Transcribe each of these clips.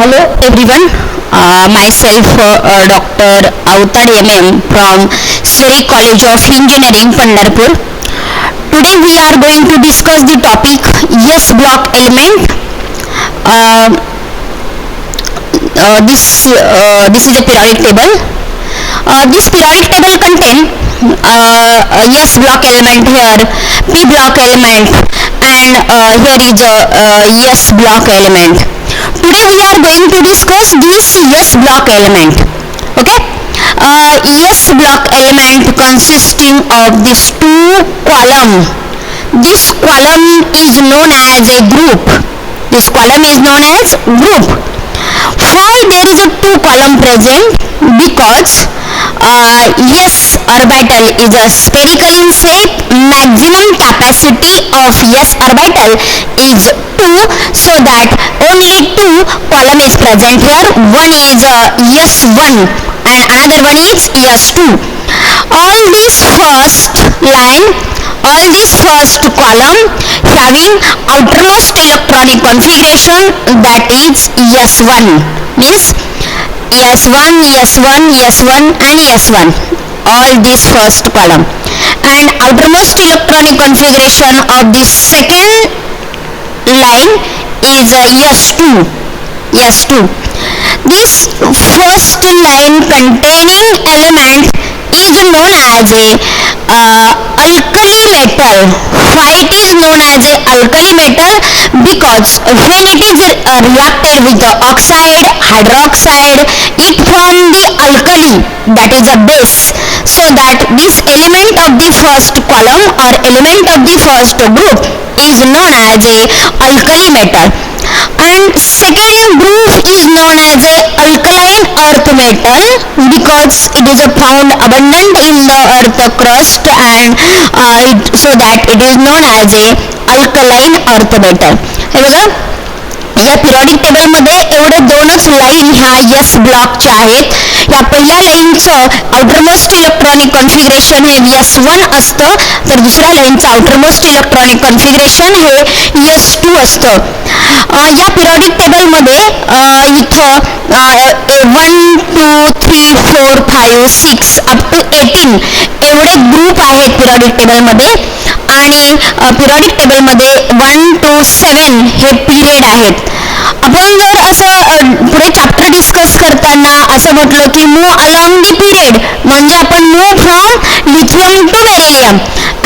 Hello everyone, myself Dr. Avtad MM from Sri College of Engineering, Pandharpur. Today we are going to discuss the topic S block element. Uh, this is a periodic table. This periodic table contain S block element here, P block element, and here is S block element. Today we are going to discuss this S block element. Okay. S block element consisting of these two column. This column is known as a group. This column is known as group. Why there is a two column present? Because S orbital is a spherical in shape. Maximum capacity of S orbital is 2, so that only two column is present here. One is S1 and another one is S2. All this first line, all this first column having outermost electronic configuration, that is S1, means S1, S1, S1 and S1, all this first column, and outermost electronic configuration of this second line is S2, S2. This first line containing element is known as a alkali metal. Why it is known as a alkali metal? Because when it is reacted with the oxide, hydroxide, it forms the alkali, that is a base. So that this element of the first column or element of the first group is known as a alkali metal. And second group is known as a alkaline earth metal, because it is found abundant in the earth crust, and so that it is known as a alkaline earth metal. हे बघा, या periodic table मध्ये एवढे दोनच line ह्या S ब्लॉकच्या आहेत. या पहिल्या लाईनचं आउटरमोस्ट इलेक्ट्रॉनिक कॉन्फिगरेशन हे S1 असतं, तर दुसऱ्या लाईनचं आउटरमोस्ट इलेक्ट्रॉनिक कॉन्फिगरेशन हे S2 असतं. या पिरियडिक टेबलमध्ये इथं 1, 2, 3, 4, 5, 6 अप टू 18 एवढे ग्रुप आहेत पिरियडिक टेबलमध्ये, आणि पिरियडिक टेबलमध्ये 1 to 7 हे पिरियड आहेत. आपण जर असं पुढे चॅप्टर डिस्कस करताना असं म्हटलं की मूव्ह अलॉंग द पिरियड, म्हणजे आपण move from lithium to beryllium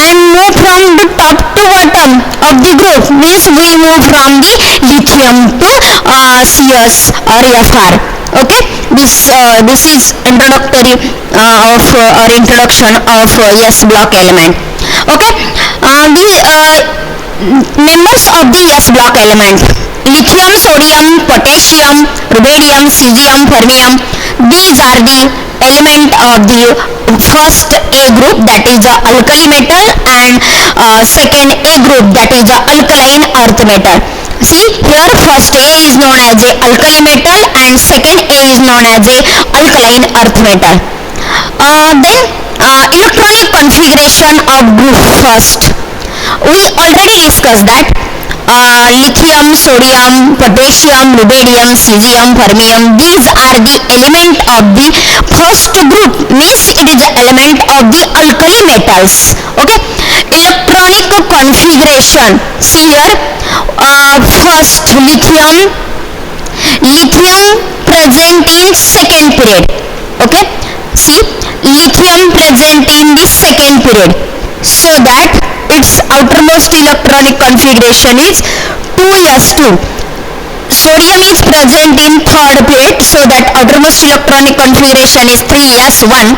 and move from the top to bottom of the group, means we move from the lithium to CS or FR. Okay, this is introductory of or introduction of S block element. Okay, the members of the S block element: lithium, sodium, potassium, rubidium, cesium, fermium. These are the element of the first A group, that is the alkali metal, and second A group, that is the alkaline earth metal. See here, first A is known as a alkali metal and second A is known as a alkaline earth metal. Then electronic configuration of group first. We already discussed that lithium, sodium, potassium, rubidium, cesium, fermium, these are the element of the first group, means it is the element of the alkali metals. Okay, electronic configuration, see here, first lithium present in second period. Okay, see, lithium present in the second period, so that its outermost electronic configuration is 2s2. Sodium is present in third period, so that outermost electronic configuration is 3s1.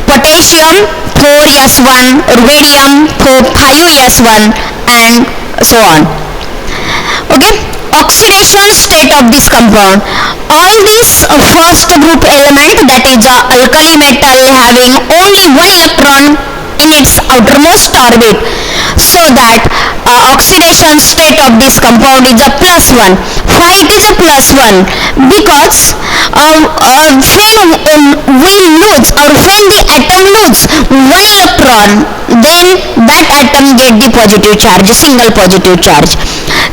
Potassium 4s1, rubidium 5s1, and so on. Okay, oxidation state of this compound. All these first group element, that is the alkali metal, having only one electron in its outermost orbit, so that oxidation state of this compound is a +1. Why it is a +1? Because when we lose, or when the atom lose one electron, then that atom get the positive charge, single positive charge.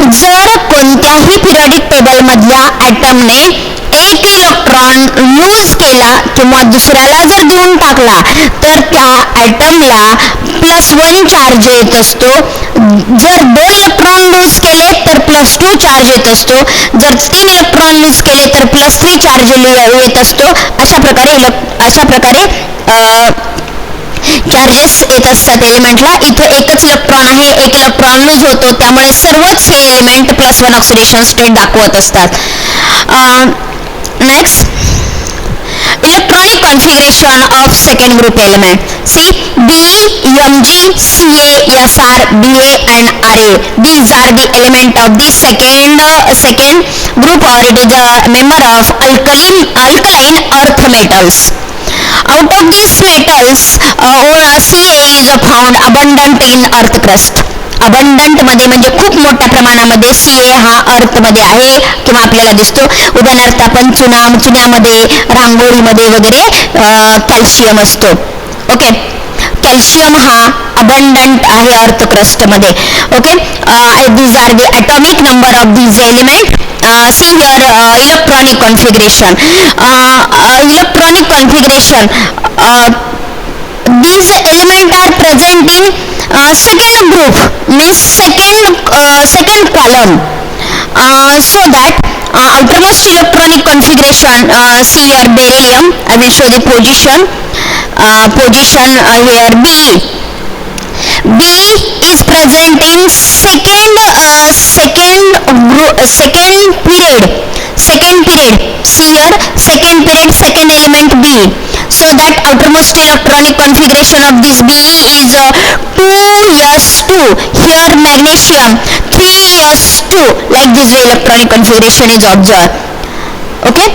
जर कोणत्याही periodic table मधल्या या ॲटमने एक electron lose केला किंवा दुसऱ्याला जर देऊन टाकला तर त्या ॲटमला +1 चार्ज येत असतो. जर 2 इलेक्ट्रॉन लूज केले तर +2 चार्ज येत असतो. जर 3 इलेक्ट्रॉन लूज केले तर +3 चार्ज येत असतो. अशा प्रकारे चार्जेस येत असतात एलिमेंटला. इथं एकच इलेक्ट्रॉन आहे, एक इलेक्ट्रॉन लूज होतो, त्यामुळे सर्वच हे एलिमेंट +1 ऑक्सिडेशन स्टेट दाखवत असतात. Next, electronic configuration of second group element. See, Be, Mg, Ca, Sr, Ba and Ra. These are the element of the second group, or it is a member of alkaline earth metals. Out of these metals, Ca is found abundant in earth crust. Abundant मध्ये म्हणजे खूप मोठ्या प्रमाणामध्ये Ca हा अर्थ मध्ये आहे किंवा आपल्याला दिसतो. उदाहरणार्थ आपण चुन्यामध्ये, रांगोळीमध्ये वगैरे कॅल्शियम असतो. ओके, कॅल्शियम हा अबंडंट आहे अर्थ क्रस्ट मध्ये. Okay, these are the atomic number of these element. See here, electronic configuration. These elements are present in second group, means second column. So that outermost electronic configuration, see here beryllium. I will show the position here. B is present in second period. See here, second period, second element B. So that outermost electronic configuration of this B is 2s2. Here magnesium 3s2. Like this way electronic configuration is observed. Okay,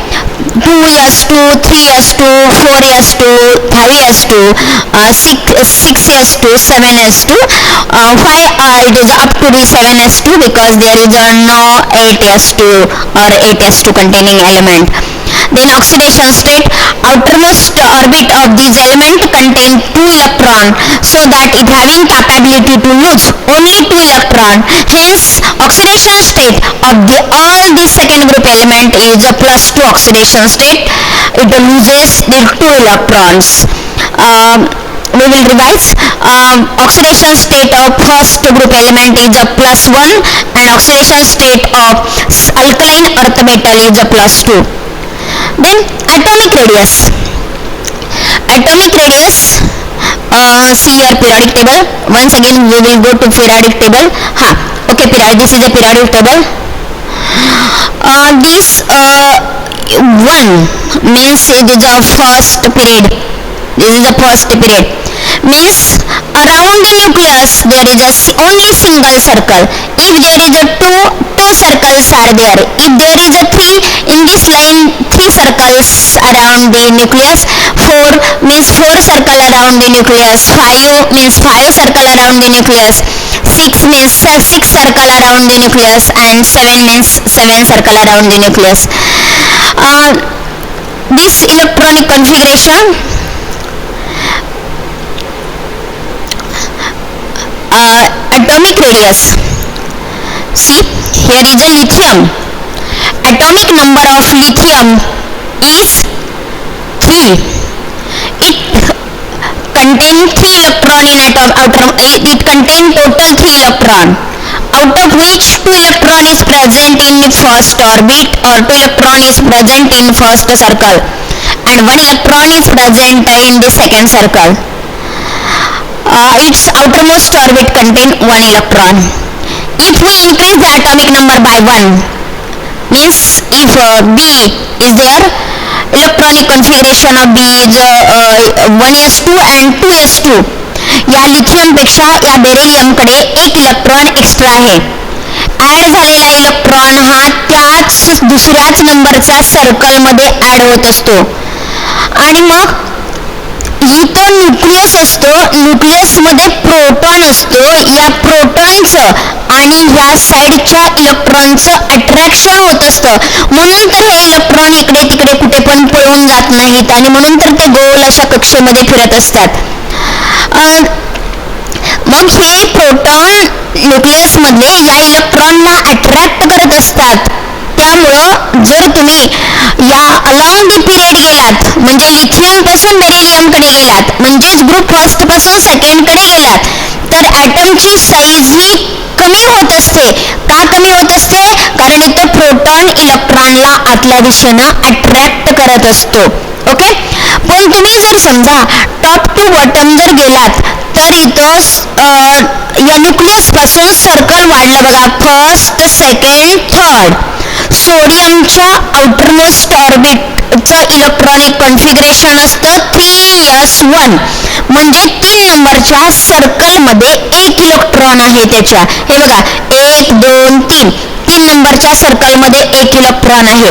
2s2, 3s2, 4s2, 5s2, 6s2, 7s2. Why it is up to the 7s2? Because there is no 8s2 or 8s2 containing element. Then oxidation state, outermost orbit of this element contain 2 electron, so that it having capability to lose only 2 electron. Hence oxidation state of all the second group element is a +2 oxidation state. It loses the 2 electrons. We will revise. Oxidation state of first group element is a +1 and oxidation state of alkaline earth metal is a +2. Then atomic radius. See here periodic table. Once again we will go to periodic table. Okay, this is a periodic table. This 1 means it is a first period. This is the first period. Means around the nucleus there is only single circle. If there is a two circles are there. If there is a 3 in this line, 3 circles around the nucleus. 4 means 4 circle around the nucleus. 5 means 5 circle around the nucleus. 6 means 6 circle around the nucleus, and 7 means 7 circle around the nucleus. This electronic configuration, atomic radius. See, here is a lithium. Atomic number of lithium is 3. It contains 3 electron in atom. It contains total 3 electron, out of which 2 electron is present in first orbit, or 2 electron is present in first circle, and 1 electron is present in the second circle. Its outermost orbit contains 1 electron. If we increase the atomic number by 1, means if B is there, electronic configuration of B is 1s2 and 2s2. या lithium पेक्षा या beryllium कडे 1 electron extra आहे. Add झालेला electron हा त्याच दुसऱ्याच नंबरच्या सर्कल मध्ये ऍड होत असतो. आणि मग इथं न्यूक्लियस असतो. न्यूक्लियस मध्ये प्रोटॉन असतो. या प्रोटॉनचं आणि ह्या साईडच्या इलेक्ट्रॉनचं अट्रॅक्शन होत असतं. म्हणून तर हे इलेक्ट्रॉन इकडे तिकडे कुठे पण पळून जात नाहीत, आणि म्हणून तर ते गोल अशा कक्षेमध्ये फिरत असतात. मग हे प्रोटॉन न्यूक्लियस मधले या इलेक्ट्रॉनला अट्रॅक्ट करत असतात. त्या त्यामुळं जर तुम्ही या अलॉंग दी पिरियड गेलात म्हणजे लिथियम पासून बेरिलियमकडे गेलात म्हणजेच ग्रुप फर्स्ट पासून सेकंडकडे गेलात तर ॲटमची साईज ही कमी होत असते. का कमी होत असते? कारण इथं प्रोटॉन इलेक्ट्रॉनला आतल्या दिशेनं अट्रॅक्ट करत असतो. ओके. पण तुम्ही जर समजा टॉप टू बॉटम जर गेलात तर इथं या न्यूक्लियस पासून सर्कल वाढलं बघा. First, second, third. सोडियमच्या आउटरमोस्ट ऑर्बिटचं इलेक्ट्रॉनिक कॉन्फिगरेशन असतं 3s1 म्हणजे 3 नंबरच्या सर्कलमध्ये 1 इलेक्ट्रॉन आहे त्याच्या. हे बघा 1, 2, 3 3 नंबरच्या सर्कलमध्ये 1 इलेक्ट्रॉन आहे.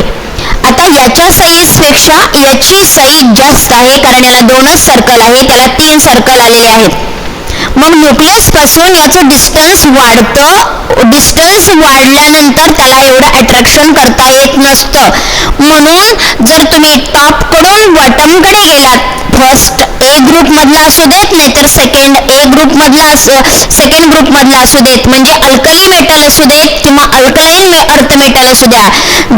आता याच्या साईजपेक्षा याची साईज जास्त आहे कारण याला 2च सर्कल आहे, त्याला 3 सर्कल आलेले आहेत. मग न्यूक्लियस पासून याचं डिस्टन्स वाढतं. डिस्टन्स वाढल्यानंतर त्याला एवढं अट्रॅक्शन करता येत नसतं. म्हणून जर तुम्ही टॉप कडून बॉटमकडे गेलात फर्स्ट ए ग्रुप मधला असू देत नाहीतर सेकंड ए ग्रुप मधला सेकंड ग्रुप मधला असू देत म्हणजे अल्कली मेटल असू देत किंवा अल्कलाईन अर्थ मेटल असू द्या,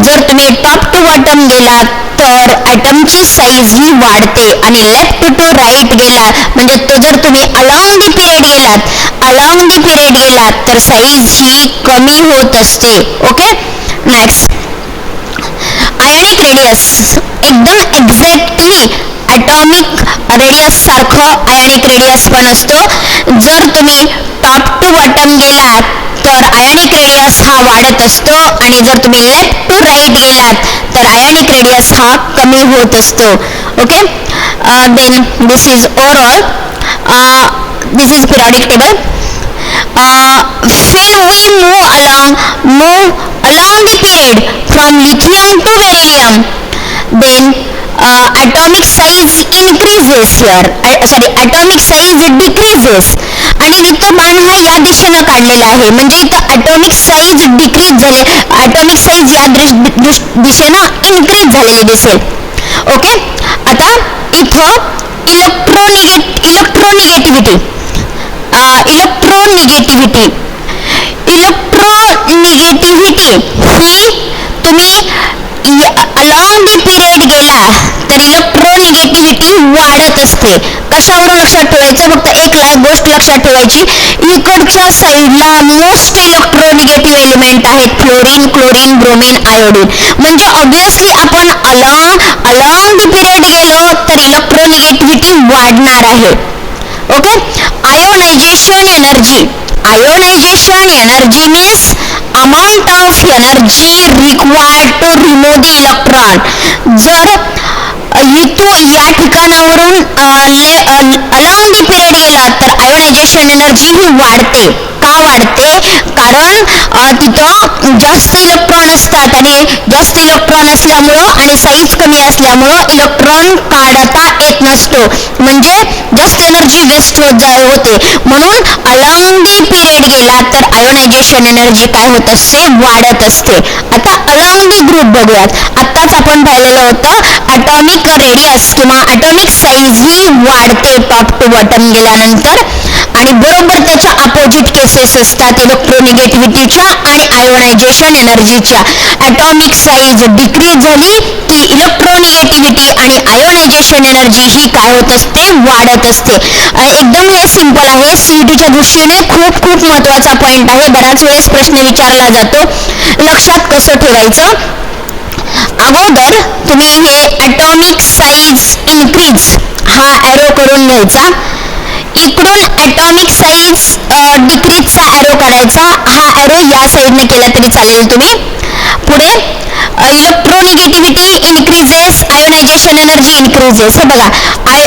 जर तुम्ही टॉप टू बॉटम गेलात तर ॲटमची साईज ही वाढते. आणि लेफ्ट टू राईट गेला म्हणजे तो जर तुम्ही अलॉंग दी पिरियड गेलात तर साईज ही कमी होत असते. ओके. Next ionic radius. एकदम एक्झॅक्टली ॲटॉमिक रेडियस सारखं आयोनिक रेडियस पण असतो. जर तुम्ही टॉप टू बॉटम गेलात तर आयोनिक रेडियस हा वाढत असतो आणि जर तुम्ही लेफ्ट टू राईट गेलात तर आयोनिक रेडियस हा कमी होत असतो. Okay. Then this is overall this is periodic table. when we move along the period from lithium to beryllium then atomic size increases here atomic size decreases. आणि इथं बाण हा या दिशेनं काढलेला आहे म्हणजे इथं ॲटॉमिक साईज डिक्रीज झाले, ॲटॉमिक साईज या दिशेनं इन्क्रीज झालेली दिसेल. ओके. आता इथं इलेक्ट्रोनिगेटिव्हिटी ही तुम्ही अलॉंग दी पिरियड गेला तर इलेक्ट्रोनिगेटिव्हिटी वाढत असते. कशावरून लक्षात ठेवायचं? फक्त एक गोष्ट लक्षात ठेवायची, इकडच्या साईडला मोस्ट इलेक्ट्रोनिगेटिव्ह एलिमेंट आहेत फ्लोरीन, क्लोरीन, ब्रोमीन, आयोडीन. म्हणजे ऑब्विसली आपण अलॉंग दी पिरियड गेलो तर इलेक्ट्रोनिगेटिव्हिटी वाढणार आहे. Okay. Ionisation energy means amount of energy required to remove the electron. जर या ठिकाणावरून अलॉंग दी पिरियड गेला तर आयोनायझेशन एनर्जी ही वाढते. का वाढते? कारण तिथं जास्त इलेक्ट्रॉन असतात आणि जास्त इलेक्ट्रॉन असल्यामुळं आणि साईज कमी असल्यामुळं इलेक्ट्रॉन काढता येत नसतो म्हणजे जास्त एनर्जी वेस्ट होते. म्हणून अलॉंग दी पिरियड गेला तर आयोनायझेशन एनर्जी काय होत असते? वाढत असते. आता अलॉंग दी ग्रुप बघूयात. आत्ताच आपण पाहिलेलं होतं ॲटॉमिक रेडियस किंवा ॲटॉमिक साईज ही वाढते टॉप टू बॉटम गेल्यानंतर आणि बरोबर त्याच्या अपोजिट केसेस असतात इलेक्ट्रोनिगेटिव्हिटीच्या आणि आयोनायझेशन एनर्जीच्या. ॲटॉमिक साईज डिक्रीज झाली की इलेक्ट्रोनिगेटिव्हिटी आणि आयोनायझेशन एनर्जी ही काय होत असते? वाढत असते. एकदम हे सिंपल आहे. सीईटीच्या दृष्टीने खूप महत्त्वाचा पॉईंट आहे. बऱ्याच वेळेस प्रश्न विचारला जातो. लक्षात कसं ठेवायचं? अगोदर तुम्ही हे ॲटॉमिक साईज इन्क्रीज हा ॲरो करून घ्यायचा. इकडून ॲटॉमिक साईज डिक्रीजचा ॲरो काढायचा. हा ॲरो या साईडने केला तरी चालेल. तुम्ही पुढे electronegativity increases, ionisation energy increases. हे बघा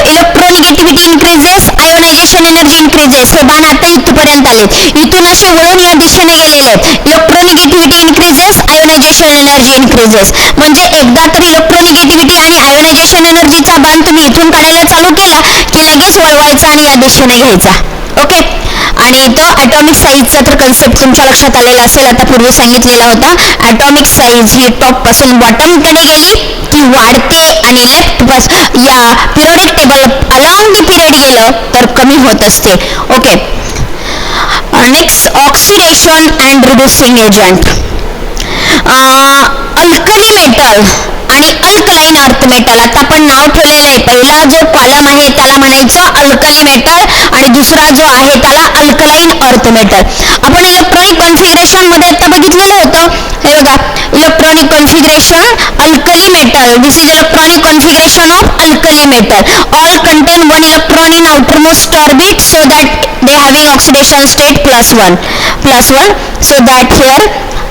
electronegativity increases, ionisation energy increases. हे बाण आता इथपर्यंत आलेत. इथून असे वळून या दिशेने गेलेले आहेत. Electronegativity increases, ionisation energy increases. म्हणजे एकदा तर इलेक्ट्रोनिगेटिव्हिटी आणि आयोनायझेशन एनर्जीचा बाण तुम्ही इथून काढायला चालू केला की लगेच वळवायचा आणि या दिशेने घ्यायचा. ओके. आणि इथं ॲटॉमिक साईजचा तर कन्सेप्ट तुमच्या लक्षात आलेला असेल. आता पूर्वी सांगितलेला होता ॲटॉमिक साईज ही टॉप पासून बॉटमकडे गेली की वाढते आणि लेफ्ट या periodic table along the period गेलं तर कमी होत असते. Okay. Next oxidation and reducing agent. A alkaline earth metal. आता आपण नाव ठेवलेलं आहे, पहिला जो कॉलम आहे त्याला म्हणायचं अल्कली मेटल आणि दुसरा जो आहे त्याला अल्कलाइन अर्थ मेटल. आपण इलेक्ट्रॉनिक कॉन्फिगरेशन मध्ये आता बघितलेलं होतं. हे बघा, electronic configuration alkali metal. This is electronic configuration of alkali metal. All content one electron in outermost orbit so that they having oxidation state +1 so that here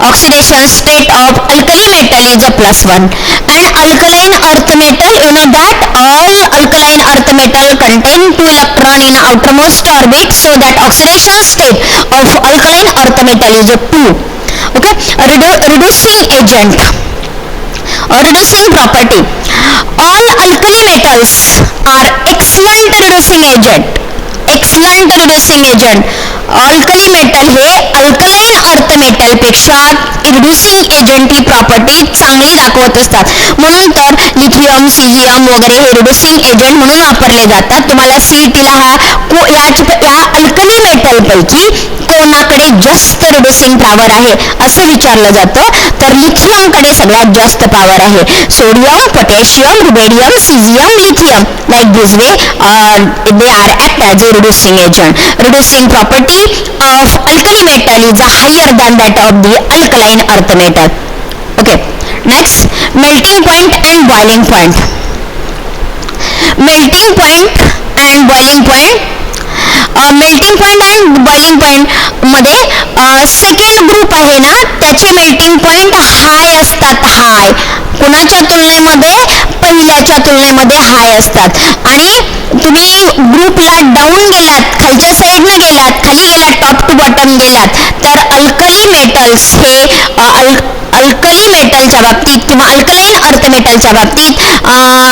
oxidation state of alkali metal is a +1. And alkaline earth metal, you know that all alkaline earth metal contain 2 electron in outermost orbit so that oxidation state of alkaline earth metal is a 2. Okay, reducing agent or reducing property. All alkali metals are excellent reducing agent. Alkali metal हे alkaline earth metal पेक्षा reducing agent ही property चांगली दाखवत असतात. म्हणून तर lithium, caesium वगैरे हे reducing agent म्हणून वापरले जातात. तुम्हाला सीईटीला या अल्कली मेटल पैकी कोणाकडे जास्त रिड्युसिंग पॉवर आहे असं विचारलं जातं, तर लिथियम कडे सगळ्यात जास्त पॉवर आहे. Sodium, potassium, rubidium, caesium, lithium, like this way they are act as a reducing agent. Reducing property of alkali metal is higher than that of the alkaline earth metal. Okay, next, melting point and boiling point. Melting point and boiling point. Melting point आणि boiling point मध्ये second group आहे ना, त्याचे melting point हाय असतात. हाय कुणाच्या तुलनेमध्ये? पहिल्याच्या तुलनेमध्ये हाय असतात. आणि तुम्ही ग्रुपला डाऊन गेलात, खालच्या साईडनं गेलात, खाली गेलात, टॉप टू बॉटम गेलात, तर अल्कली मेटल्स हे अल्कली मेटलच्या बाबतीत किंवा अल्कलाइन अर्थ मेटलच्या बाबतीत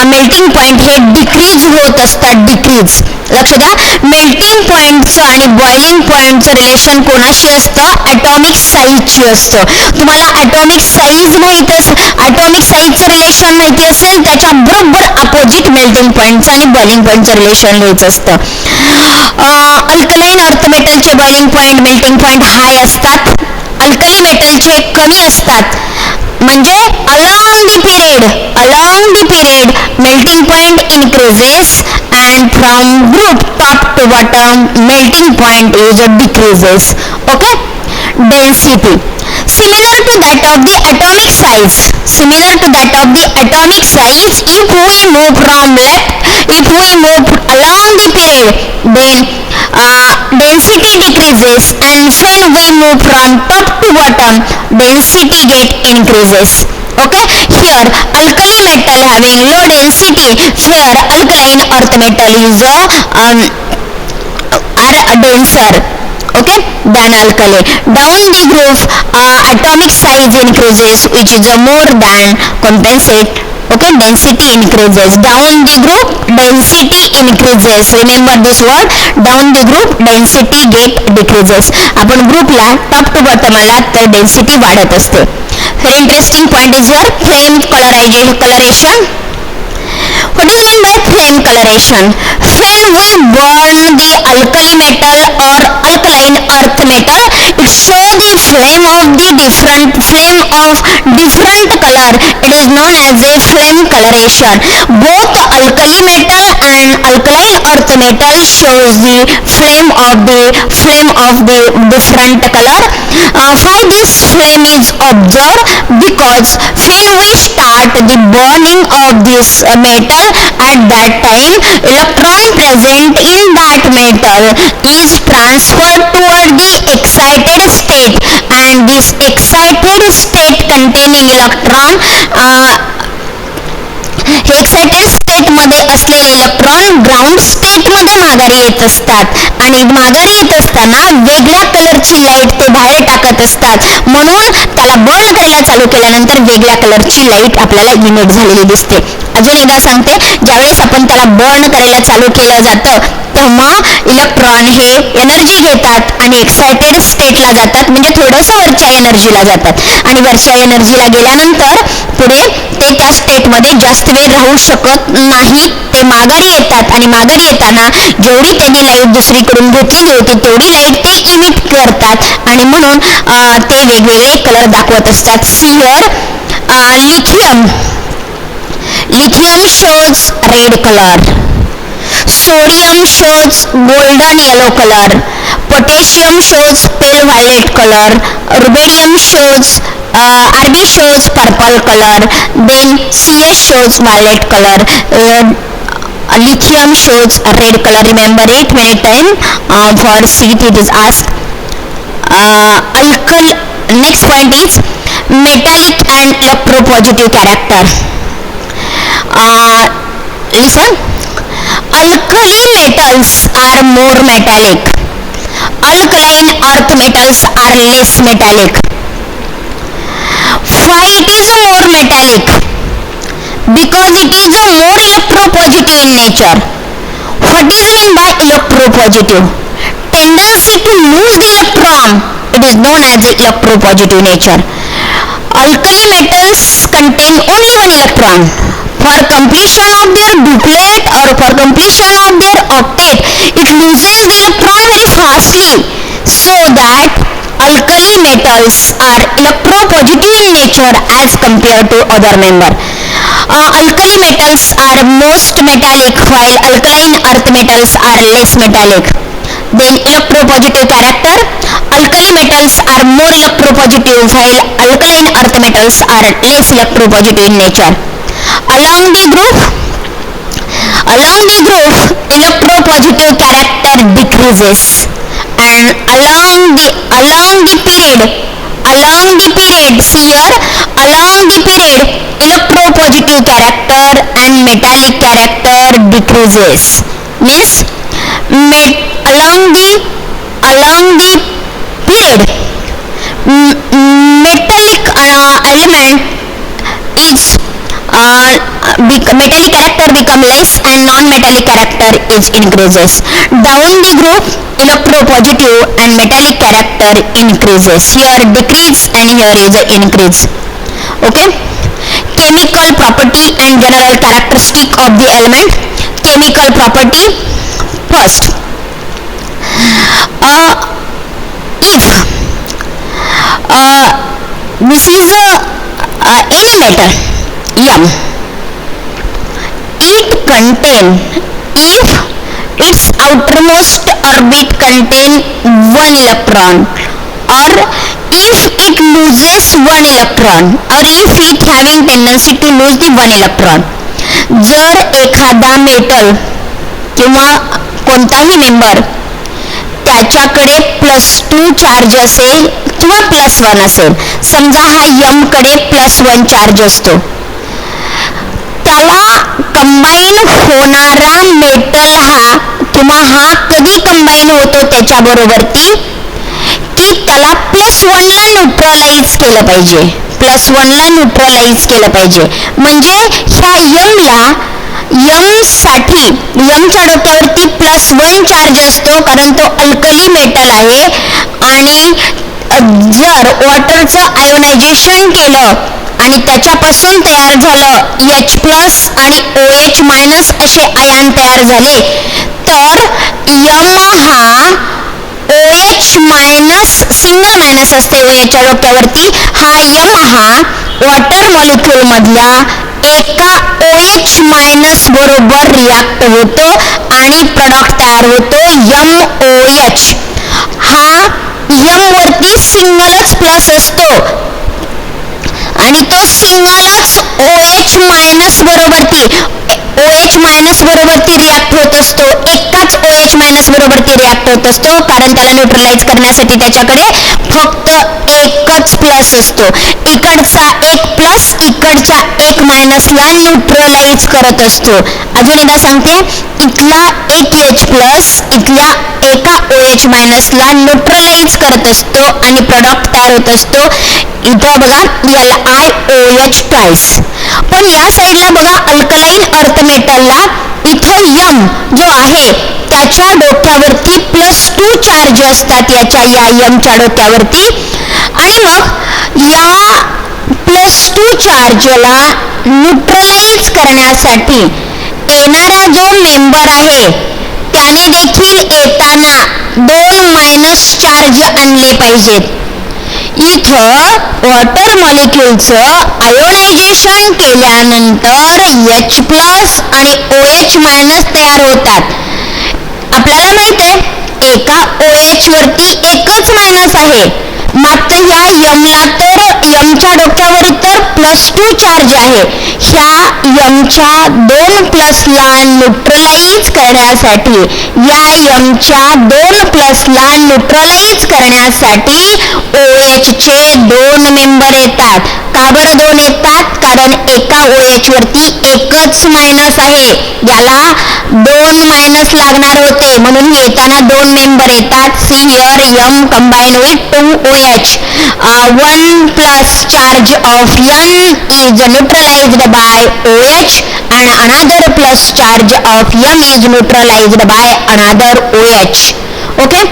मेल्टिंग पॉइंट हे डिक्रीज होत असतात. डिक्रीज, लक्ष द्या. मेल्टिंग पॉइंटचं आणि बॉइलिंग पॉइंटचं रिलेशन कोणाशी असतं? ॲटॉमिक साईजची असतं. तुम्हाला ॲटॉमिक साईजचं रिलेशन माहिती असेल, त्याच्या बरोबर अपोजिट मेल्टिंग पॉइंटचं आणि बॉइलिंग पॉइंटचं रिलेशन लिहायचं असतं. अल्कलाइन अर्थ मेटलचे बॉइलिंग पॉइंट, मेल्टिंग पॉइंट हाय असतात. अल्कली मेटलचे कमी असतात. म्हणजे along the period melting point increases and from group top to bottom melting point is decreases. Okay, density similar to that of the atomic size. If we move from left, if we move along the period, then density decreases, and when we move from top to bottom, density get increases. Okay, here alkali metal having low density, here alkaline earth metal is are denser, okay, than alkali. Down the group atomic size increases, which is more than compensate. Okay, density increases. Down the group density increases. Remember this word, down the group density get decreases. आपण ग्रुपला top to bottom आला तर density वाढत असते. Very interesting point is here, flame coloration. What do you mean by flame coloration? When we burn the alkali metal or alkaline earth metal, it shows the flame of different color. It is known as a flame coloration. Both alkali metal and alkaline earth metal shows the flame of the different color. Why this flame is observed? Because when we start the burning of this metal, at that time electron present in that metal is transferred toward the excited state, and this excited state containing electron excited state मध्ये असलेले electron ground state मध्ये माघारी येत असतात, आणि माघारी येत असताना वेगळ्या कलरची लाईट ते बाहेर टाकत असतात. म्हणून त्याला बर्न करायला चालू केल्यानंतर वेगळ्या कलरची लाईट आपल्याला इमिट झालेली दिसते. अजून एकदा सांगते, ज्यावेळेस आपण त्याला बर्न करायला चालू केलं जातं तेव्हा इलेक्ट्रॉन हे एनर्जी घेतात आणि एक्साइटेड स्टेटला जातात, म्हणजे थोडंसं वरच्या एनर्जीला जातात, आणि वरच्या एनर्जीला गेल्यानंतर पुढे ते त्या स्टेटमध्ये जास्त वेळ राहू शकत नाही. ते माघारी येतात, आणि माघारी येताना जेवढी त्यांनी लाईट दुसरीकडून घेतलेली होती तेवढी लाईट ते इमिट करतात, आणि म्हणून ते वेगवेगळे कलर दाखवत असतात. See here lithium Lithium shows red color, sodium shows golden yellow color, potassium shows pale violet color, rubidium shows Rb shows purple color, then Cs shows violet color, lithium shows red color. Remember it many time. For seat it is asked. Next point is metallic and electropositive character. Listen, alkali metals are more metallic, alkaline earth metals are less metallic. Why it is more metallic? Because it is more electropositive in nature. What is meant by electropositive? Tendency to lose the electron, it is known as the electropositive nature. Alkali metals contain only one electron. For completion of their duplet or for completion of their octet, it loses the electron very fastly, so that alkali metals are electropositive in nature as compared to other member. Alkali metals are most metallic while alkaline earth metals are less metallic. Then electropositive character, alkali metals are more electropositive while alkaline earth metals are less electropositive in nature. Along the group, electropositive character decreases, and along the period, see here, along the period, electropositive character and metallic character decreases. Means along the period, metallic element is metallic character become less and non-metallic character is increases. Down the group, electropositive and metallic character increases. Here decrease and here is a increase. Okay. Chemical property and general characteristic of the element. Chemical property. First, if this is any metal M, it contain, if its outermost orbit contain one electron, or if it loses one electron, or if it having tendency to lose the one electron. जर एखादा metal किंवा कोणताही member त्याच्याकडे +2 charge असेल किंवा +1 असेल, समजा हा M कडे +1 चार्ज असतो, त्याला कंबाईन होणारा मेटल हा किंवा हा कधी कंबाईन होतो त्याच्याबरोबरती की त्याला +1 ला न्यूट्रलाइज केलं पाहिजे, +1 ला न्यूट्रलाइज केलं पाहिजे. म्हणजे ह्या M साठी Mच्या डोक्यावरती +1 चार्ज असतो, कारण तो अल्कली मेटल आहे, आणि जर वॉटरचं आयोनायझेशन केलं आणि त्याच्यापासून तयार झालं H+ आणि OH- असे आयन तयार झाले, तर M हा OH- सिंगल मायनस असते OHच्या डोक्यावरती, हा M हा वॉटर मॉलिक्यूल मधल्या एका OH- बरोबर रिॲक्ट होतो आणि प्रॉडक्ट तयार होतो MOH. हा M वरती सिंगलच प्लस असतो आणि तो सिंगलच OH- बरोबरती रिॲक्ट होत असतो, एकाच OH- बरोबरती रिॲक्ट होत असतो, कारण त्याला न्यूट्रलाइज करण्यासाठी त्याच्याकडे फक्त एकच प्लस असतो. इकडचा एक प्लस इकडच्या एक मायनसला न्यूट्रलाइज करत असतो. अजून एकदा सांगते, इथला एक H+ इथल्या एका OH- ला न्यूट्रलाइज करत असतो आणि प्रॉडक्ट तयार होत असतो. इथं बघा LiOH ट्वाइस. पण या साईडला बघा अल्कलाइन अर्थ मेटलला इथं M जो आहे त्याच्या डोक्यावरती +2 चार्ज असतात, या Mच्या डोक्यावरती, आणि मग या +2 चार्जला न्यूट्रलाइज करण्यासाठी येणारा जो मेंबर आहे त्याने देखील येताना 2 मायनस चार्ज आणले पाहिजेत. इथं वॉटर मॉलिक्यूलचं आयोनायझेशन केल्यानंतर H प्लस आणि OH मायनस तयार होतात. आपल्याला माहित आहे एका OH वरती एकच मायनस आहे, मात्र ह्या यमला तर यमच्या डोक्यावर तर +2 चार्ज आहे. ह्या यमच्या 2 प्लसला न्यूट्रलाइज करण्यासाठी OH चे 2 मेंबर येतात. का बरं 2 येतात? कारण एका OH वरती एकच मायनस आहे, याला 2 मायनस लागणार होते, म्हणून येताना 2 मेंबर येतात. See here, M combined with 2OH. 1 plus charge of M is neutralized by OH and another plus charge of M is neutralized by another OH. Okay?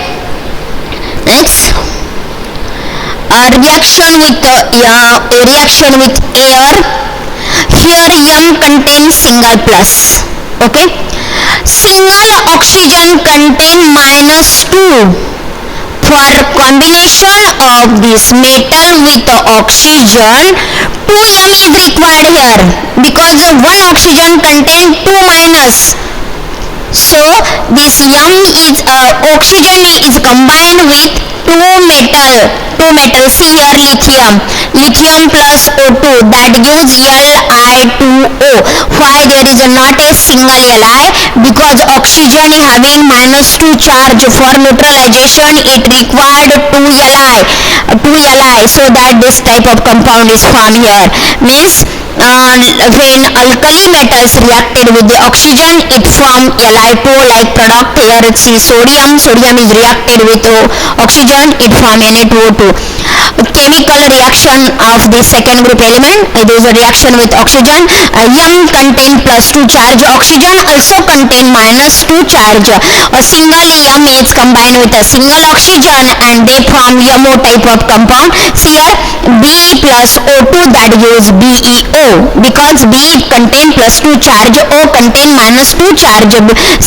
Next, reaction with air. Here M contains single plus. Okay? Single oxygen contain -2. For combination of this metal with oxygen, 2M is required here because one oxygen contains 2 minus. So this M is oxygen is combined with two metal. See here, lithium plus O2, that gives Li2O. Why there is not a single Li? Because oxygen having -2 charge, for neutralization it required 2 Li, so that this type of compound is formed here. Means when alkali metals reacted with the oxygen, it form Li2O like product. Here see sodium is reacted with oxygen, it form Na2O2. Chemical reaction of the second group element, it is a reaction with oxygen. M contain +2 charge, oxygen also contain -2 charge. A single M is combined with a single oxygen and they form MO type of compound. See here, B plus O2, that gives BeO, because B contain +2 charge, O contain -2 charge.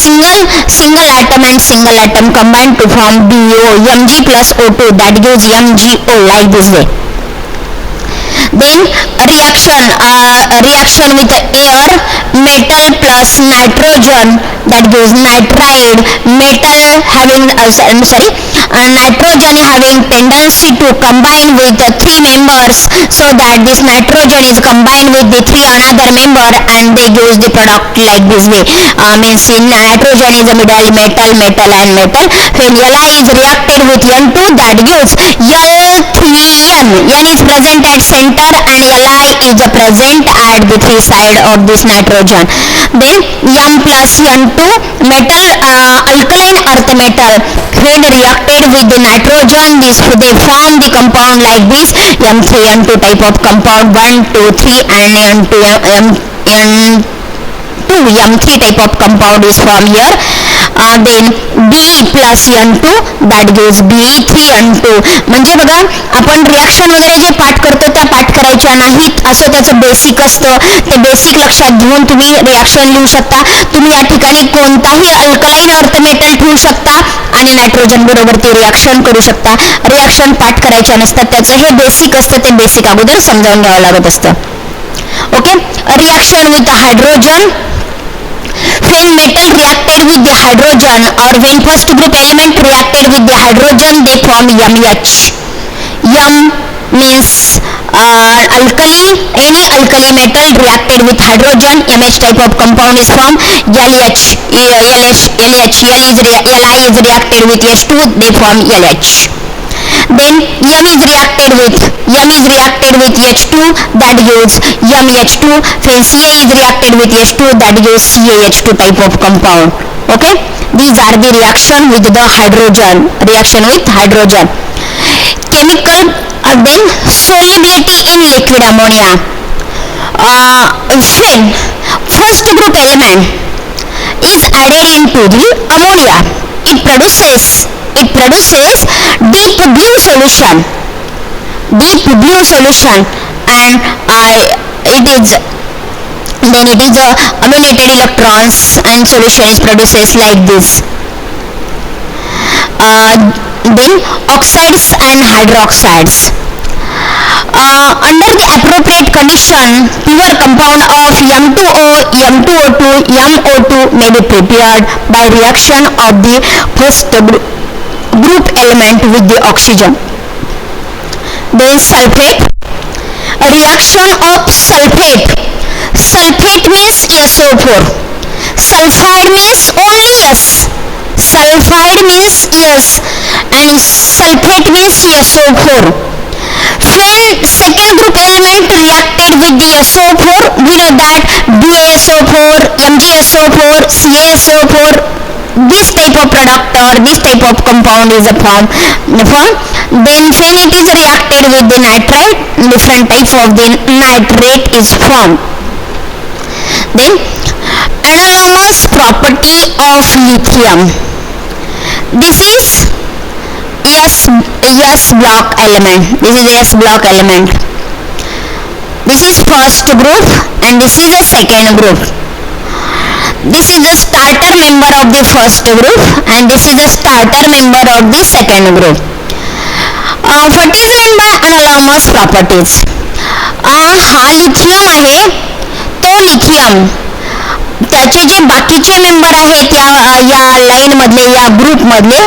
Single atom and single atom combine to form BO, Mg plus O2, that gives MgO, like this way. Then reaction with air, metal plus nitrogen, that gives nitride. Nitrogen having tendency to combine with the 3 members, so that this nitrogen is combined with the 3 another member and they gives the product like this way. Means nitrogen is a middle, metal and metal. When Li is reacted with N2, that gives L3N. N is present at center and Li is present at the 3 side of this nitrogen. Then M plus N2, metal, alkaline earth metal, when reacted with the nitrogen, they form the compound like this, M3N2 type of compound, 1, 2, 3 and M3 type of compound is formed here. Then B plus N2, that gives B3N2. म्हणजे बघा, आपण reaction वगैरे जे पाठ करतो त्या पाठ करायच्या नाहीत असं त्याचं बेसिक असतं. ते बेसिक लक्षात घेऊन तुम्ही रिॲक्शन लिहू शकता. तुम्ही या ठिकाणी कोणताही अल्कलाईन अर्थ मेटल ठेवू शकता आणि नायट्रोजन बरोबर ते रिॲक्शन करू शकता. रिॲक्शन पाठ करायच्या नसतात, त्याचं हे बेसिक असतं, ते बेसिक अगोदर समजावून घ्यावं लागत असतं. Okay, reaction with hydrogen. When metal reacted with the hydrogen, or when first group element reacted with the hydrogen, they form MH. M means alkali, any alkali metal reacted with hydrogen, MH type of compound is formed. LH, Li is reacted with H2, they form LH. Then M is reacted with H2, that gives MH2. When Ca is reacted with H2, that gives CaH2 type of compound. Okay, these are the reaction with the hydrogen. Chemical, then solubility in liquid ammonia. When first group element is added into the ammonia, it produces deep blue solution, and it is aminunated electrons and solution is produces like this. Then oxides and hydroxides. Under the appropriate condition, pure compound of M2O, M2O2, MO2 may be prepared by reaction of the first group element with the oxygen. Then sulfate, a reaction of sulfate. Sulfate means SO4. Sulfide means only S. Sulfide means S and sulfate means SO4. When second group element reacted with the SO4, we know that BaSO4, MgSO4, CaSO4, this type of product or this type of compound is formed. Then when it is reacted with the nitrate, different types of the nitrate is formed. Then anomalous property of lithium. This is S block element. This is S block element. This is first group and this is the second group. This is the starter member of the first group and this is the starter member of the second group. What is meant by anomalous properties? हा lithium आहे, तो lithium त्याचे जे बाकीचे member आहेत या line मधले, या ग्रुप मधले,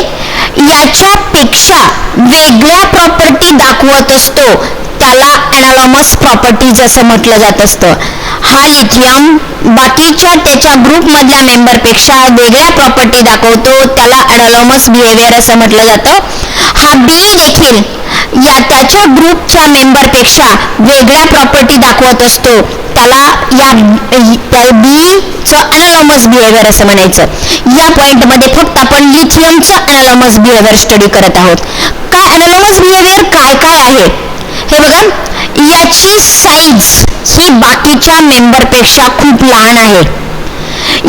याच्यापेक्षा वेगळ्या प्रॉपर्टी दाखवत असतो, त्याला एनालॉमस प्रॉपर्टीज असं म्हटलं जात असतं. हा लिथियम बाकीच्या त्याच्या ग्रुप मधल्या मेंबरपेक्षा वेगळ्या प्रॉपर्टी दाखवतो, त्याला एनालॉमस बिहेवियर असं म्हटलं जातं. हा बी देखील या त्याच्या ग्रुपच्या मेंबरपेक्षा वेगळ्या प्रॉपर्टी दाखवत असतो, त्याला त्या बीचं एनालॉमस बिहेवियर असं म्हणायचं. या पॉइंटमध्ये फक्त आपण लिथियमचं एनालॉमस बिहेवियर स्टडी करत आहोत. काय एनालॉमस बिहेवियर काय काय आहे हे बघा. याची साईज ही बाकीच्या मेंबरपेक्षा खूप लहान आहे.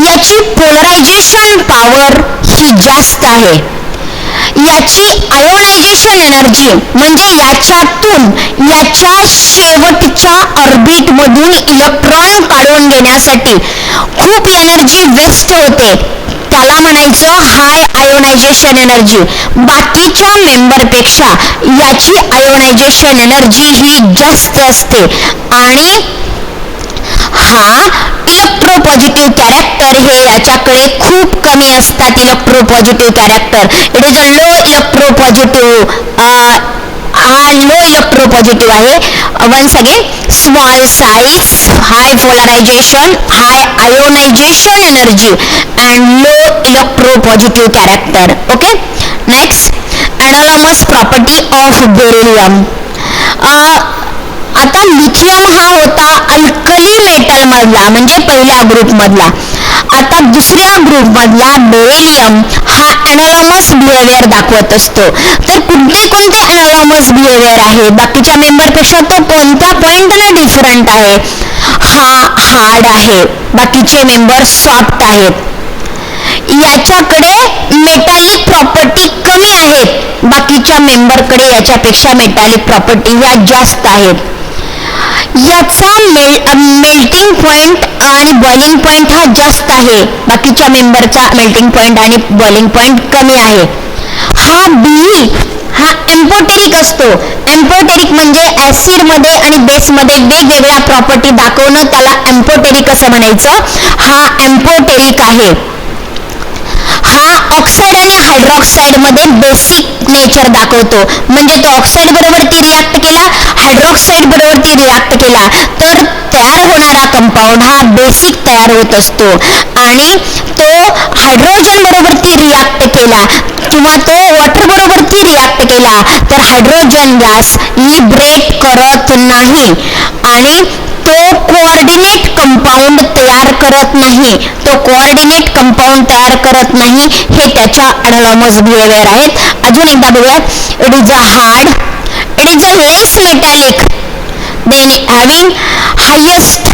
याची पोलरायझेशन पॉवर ही जास्त आहे. याची आयोनायझेशन एनर्जी म्हणजे याच्यातून याच्या शेवटच्या ऑर्बिट मधून इलेक्ट्रॉन काढून घेण्यासाठी खूप एनर्जी वेस्ट होते, त्याला म्हणायचं हाय आयोनायझेशन एनर्जी. बाकीच्या मेंबरपेक्षा याची आयोनायझेशन एनर्जी ही जास्त असते आणि हा इलेक्ट्रोपॉझिटिव्ह कॅरेक्टर हे याच्याकडे खूप कमी असतात. Electropositive character, it is a low electropositive, हा लो इलेक्ट्रोपॉझिटिव्ह आहे. Once again, small size, high polarisation, high ionisation energy and low electropositive character. Okay, next anomalous property of beryllium. आता लिथियम हा होता अल्कली मेटल मधला म्हणजे पहिल्या group मधला. आता दुसऱ्या ग्रुप मधला बेरिलियम हा एनालॉमस बिहेवियर दाखवत असतो. तर कोणते कोणते एनालॉमस बिहेवियर आहे बाकीच्या मेंबरपेक्षा, तो कोणत्या पॉइंटला डिफरंट आहे? हा हार्ड आहे, बाकीचे मेंबर सॉफ्ट आहेत. याच्याकडे मेटॅलिक प्रॉपर्टी कमी आहेत, बाकीच्या मेंबरकडे याच्यापेक्षा मेटॅलिक प्रॉपर्टी ह्या जास्त आहेत. याचा मेल्टिंग पॉइंट आणि बॉइलिंग पॉइंट हा जास्त आहे, बाकीच्या मेंबरचा मेल्टिंग पॉइंट आणि बॉइलिंग पॉइंट कमी आहे. हा बी हा एम्पोटेरिक असतो. एम्पोटेरिक म्हणजे ऍसिड मध्ये आणि बेस मध्ये वेगवेगळ्या प्रॉपर्टी दाखवणं, त्याला एम्पोटेरिक असं म्हणायचं. हा एम्पोटेरिक आहे. हा ऑक्साईड आणि हायड्रॉक्साईड मध्ये बेसिक नेचर दाखवतो, म्हणजे तो ऑक्साईड बरोबरती रिॲक्ट केला, हायड्रॉक्साईड बरोबरती रिॲक्ट केला तर तयार होणारा कंपाऊंड हा बेसिक तयार होत असतो. आणि तो हायड्रोजन बरोबरती रिॲक्ट केला किंवा तो वॉटर बरोबरती रिॲक्ट केला तर हायड्रोजन गॅस लिबरेट करत नाही आणि तो कोऑर्डिनेट कंपाऊंड तयार करत नाही. तो कोऑर्डिनेट कंपाऊंड तयार करत नाही, हे त्याच्या एनालॉमस बिहेवियर आहेत. अजून एकदा बघूयात. It is a hard, it is a less metallic, then having highest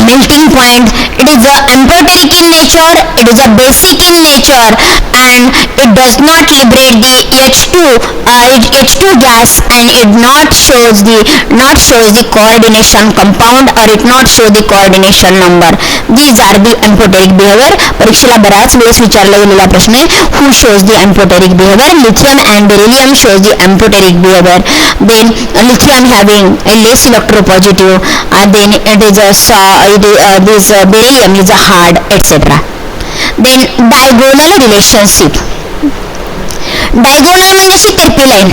melting point. It is amphoteric in nature, it is a basic in nature, and it does not liberate the H2 gas, and it not shows the coordination compound, or it not show the coordination number. These are the amphoteric behavior. परीक्षेला बऱ्याच वेळेस विचारला गेलेला प्रश्न आहे, who shows the amphoteric behavior? Lithium and beryllium shows the amphoteric behavior. Then lithium having a less electropositive, then it is this beryllium is a hard, etc. Then diagonal relationship. Diagonal म्हणजे अशी तिरपी line,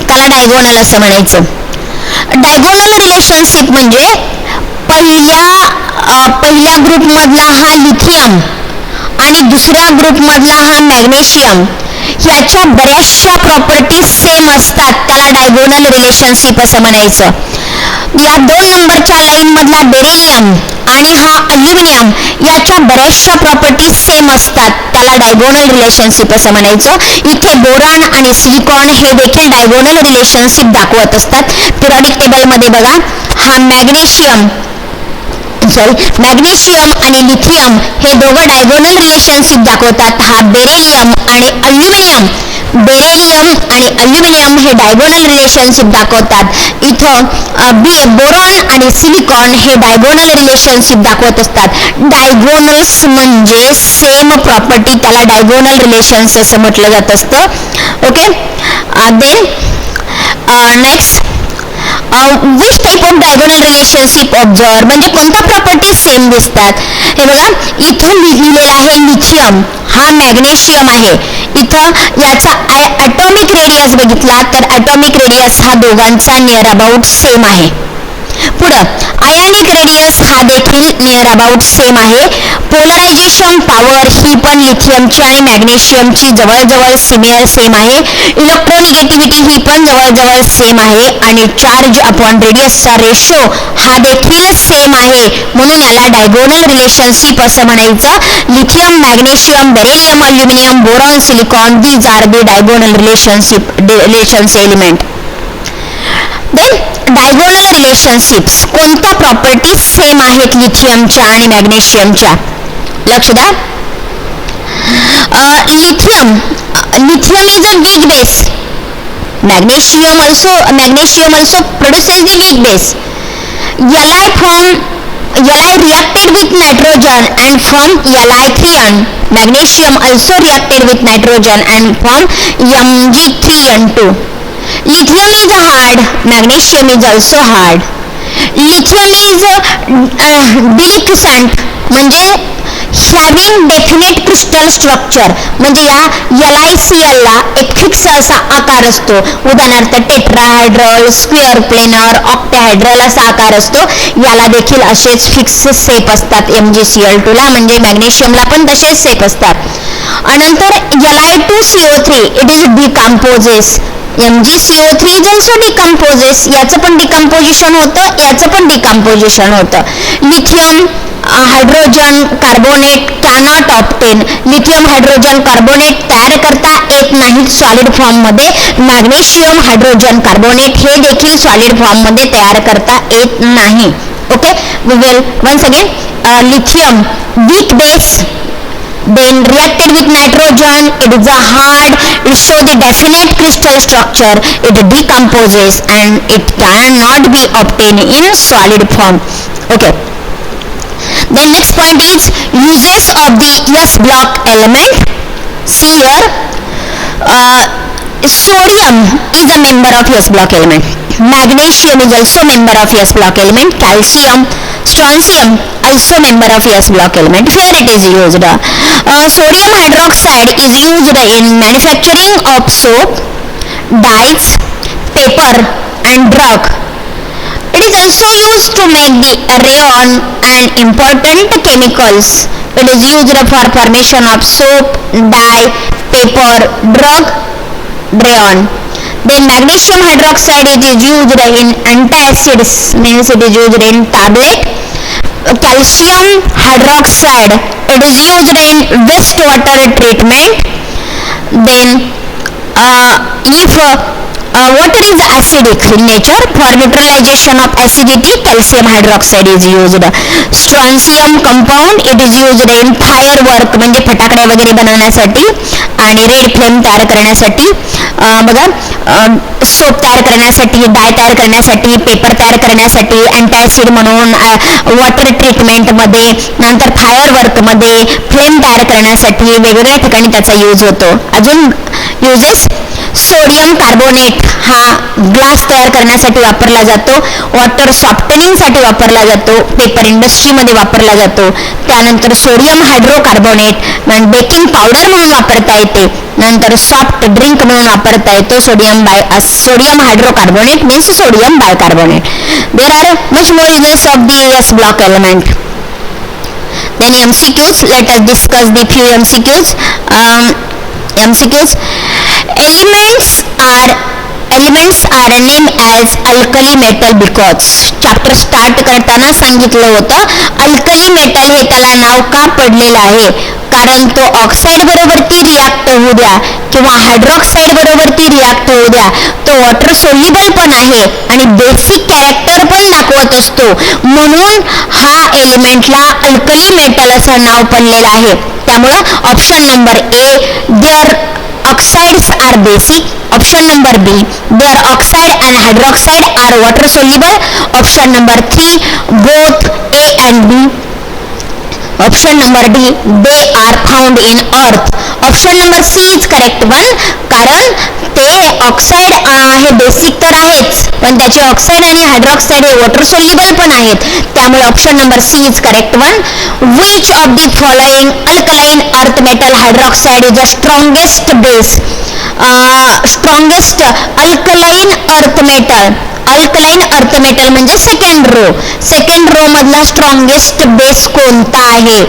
त्याला diagonal असं म्हणायचं. Diagonal relationship म्हणजे पहिल्या ग्रुपमधला हा lithium आणि दुसऱ्या ग्रुपमधला हा मॅग्नेशियम ह्याच्या बऱ्याचशा प्रॉपर्टीज सेम असतात, त्याला डायगोनल रिलेशनशिप असं म्हणायचं. या 2 नंबरच्या लाईन मधला बेरिलियम आणि हा अल्युमिनियम याच्या बऱ्याचशा प्रॉपर्टीज सेम असतात, त्याला डायगोनल रिलेशनशिप असं म्हणायचं. इथे बोरॉन आणि सिलिकॉन हे देखील डायगोनल रिलेशनशिप दाखवत असतात. पिरियडिक टेबलमध्ये बघा, हा मॅग्नेशियम आणि लिथियम हे दोघं डायगोनल रिलेशनशिप दाखवतात. हा बेरिलियम आणि अल्युमिनियम हे डायगोनल रिलेशनशिप दाखवतात. इथं बोरॉन आणि सिलिकॉन हे डायगोनल रिलेशनशिप दाखवत असतात. डायगोनल्स म्हणजे सेम प्रॉपर्टी, त्याला डायगोनल रिलेशन्स असं म्हटलं जात असतं. Okay, then next, which type of diagonal relationship observe, म्हणजे कोणत्या प्रॉपर्टी सेम दिसतात. हे बघा, इथं लिहिलेलं आहे लिथियम, हा मॅग्नेशियम आहे. इथं याचा ॲटॉमिक रेडियस बघितला तर ॲटॉमिक रेडियस हा दोघांचा नियर अबाउट सेम आहे. पुढं आयनिक रेडियस हा देखील नियर अबाउट सेम आहे. पोलरायझेशन पॉवर ही पण लिथियमची आणि मॅग्नेशियमची जवळजवळ सेम आहे. इलेक्ट्रोनिगेटिव्हिटी ही पण जवळजवळ सेम आहे. आणि चार्ज अपॉन रेडियसचा रेशो हा देखील सेम आहे, म्हणून याला डायगोनल रिलेशनशिप असं म्हणायचं. Lithium, magnesium, beryllium, aluminium, boron, silicon, these are the diagonal relations element. Then diagonal relationships, कोणत्या प्रॉपर्टीज सेम आहेत लिथियमच्या आणि मॅग्नेशियमच्या, लक्ष द्या. Lithium is a weak base. magnesium also produces the weak base. Li reacted with nitrogen and form Li3n. Magnesium also reacted with nitrogen and form Mg3n2. Lithium is hard, magnesium is also hard. Lithium is delicescent, म्हणजे having definite crystal structure, म्हणजे या LiCl ला एक fix असा आकार असतो. उदाहरणार्थ tetrahedral, square planar, octahedral असा आकार असतो. याला देखील असेच फिक्स शेप असतात MgCl2 ला, म्हणजे मॅग्नेशियमला पण तसेच शेप असतात. नंतर Li2CO3 it is decomposes. MgCO3 is also decomposes. याचं पण डिकम्पोजिशन होतं, याचं पण डिकम्पोजिशन होतं. Lithium hydrogen carbonate cannot obtain. Lithium hydrogen carbonate तयार करता येत नाही सॉलिड फॉर्म मध्ये. मॅग्नेशियम हायड्रोजन कार्बोनेट हे देखील सॉलिड फॉर्म मध्ये तयार करता येत नाही. Okay, we will once again. Lithium weak base, then reacted with nitrogen, it is a hard, it show the definite crystal structure, it decomposes and it cannot be obtained in solid form. Okay, then next point is uses of the S block element. See here, sodium is a member of S block element. Magnesium is also member of S block element. Calcium, strontium also member of S block element. Here it is used. Sodium hydroxide is used in manufacturing of soap, dyes, paper and drug. It is also used to make the rayon and important chemicals. It is used for formation of soap, dye, paper, drug, rayon. Then magnesium hydroxide is used in antacids, means it is used in tablet. Calcium hydroxide, it is used in wastewater treatment. Then if water is acidic in nature. For neutralization of acidity, calcium hydroxide is used. Strontium compound, it is used in firework म्हणजे फटाकडे वगैरे बनवण्यासाठी आणि red flame तयार करण्यासाठी. बघा soap तयार करण्यासाठी, डाय तयार करण्यासाठी, पेपर तयार करण्यासाठी, अँटासिड म्हणून वॉटर ट्रीटमेंटमध्ये, नंतर फायरवर्कमध्ये, फ्लेम तयार करण्यासाठी वेगवेगळ्या ठिकाणी त्याचा यूज होतो. अजून युजेस, सोडियम कार्बोनेट हा ग्लास तयार करण्यासाठी वापरला जातो. वॉटर सॉफ्टनिंगसाठी वापरला जातो, पेपर इंडस्ट्रीमध्ये वापरला जातो. त्यानंतर सोडियम हायड्रोकार्बोनेट बेकिंग पावडर म्हणून वापरता येते. नंतर सॉफ्ट ड्रिंक म्हणून वापरता येतो. Sodium hydrocarbonate means sodium bicarbonate. There are much more uses of the S block element. Then MCQs, let us discuss the few MCQs. MCQs, elements are named as alkali metal because chapter start करताना सांगितलं होतं alkali metal हे त्याला नाव का पडलेलं आहे, कारण तो ऑक्साईड बरोबरती रिॲक्ट होऊ द्या किंवा हायड्रॉक्साईड बरोबरती रिॲक्ट होऊ द्या, तो वॉटर सोल्युबल पण आहे आणि बेसिक कॅरेक्टर पण दाखवत असतो, म्हणून हा एलिमेंटला अल्कली मेटल असं नाव पडलेलं आहे. त्यामुळं option number A, their oxides are basic. Option number B, their oxide and hydroxide are water soluble. Option number 3, both A and B. Option number D, they are found in earth. Option number C is correct one, कारण ते oxide हे basic तर आहेच, पण त्याचे oxide आणि hydroxide हे water soluble पण आहेत. त्यामुळे option number C is correct one. Which of the following alkaline earth metal hydroxide is the strongest base. Strongest alkaline earth metal, alkaline earth metal म्हणजे सेकंड रो मधला strongest base कोणता आहे.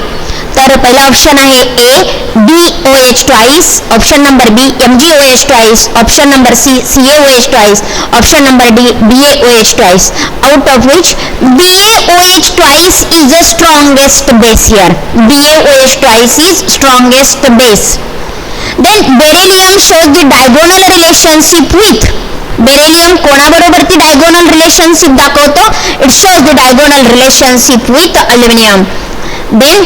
तर पहिला option आहे A BOH twice, option number B MgOH twice, option number C CaOH twice, option number D BaOH twice. Out of which BaOH twice is the strongest base here. BaOH twice is strongest base. Then beryllium shows the diagonal relationship with. Beryllium कोणाबरोबर ती diagonal relationship दाखवतो, it shows the diagonal relationship with aluminium. Then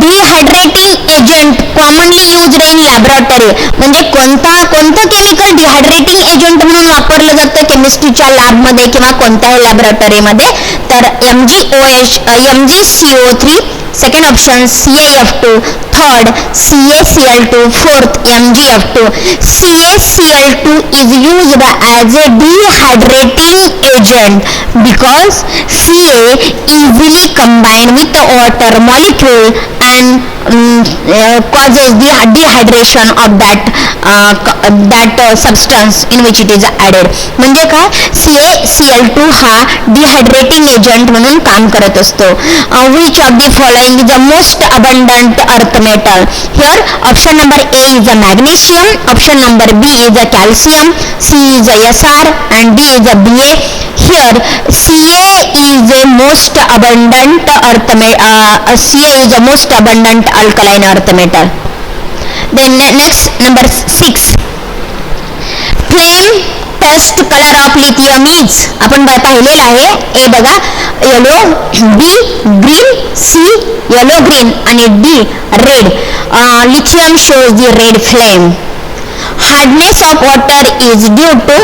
dehydrating agent commonly used in laboratory, म्हणजे कोणतं chemical डिहायड्रेटिंग agent म्हणून वापरलं जातं केमिस्ट्रीच्या लॅबमध्ये किंवा कोणत्याही लॅबोरेटरीमध्ये, तर MgCO3, second option CaF2, third CaCl2, fourth MgF2. CaCl2 is used as a dehydrating agent because Ca easily combined with the water molecule and causes the dehydration of that substance in which it is added. म्हणजे काय, CaCl2 हा डिहायड्रेटिंग agent म्हणून काम करत असतो. Which of the following is the most abundant earth metal? Here option number A is the magnesium, option number B is the calcium, C is the Sr and D is the Ba. Here Ca is the most abundant Ca is the most abundant alkaline earth metal. Then next number 6, flame test color of lithium is, आपण पाहिलेलं आहे. ए बघा yellow, B green, C yellow green आणि D red. lithium shows the red flame. Hardness of water is due to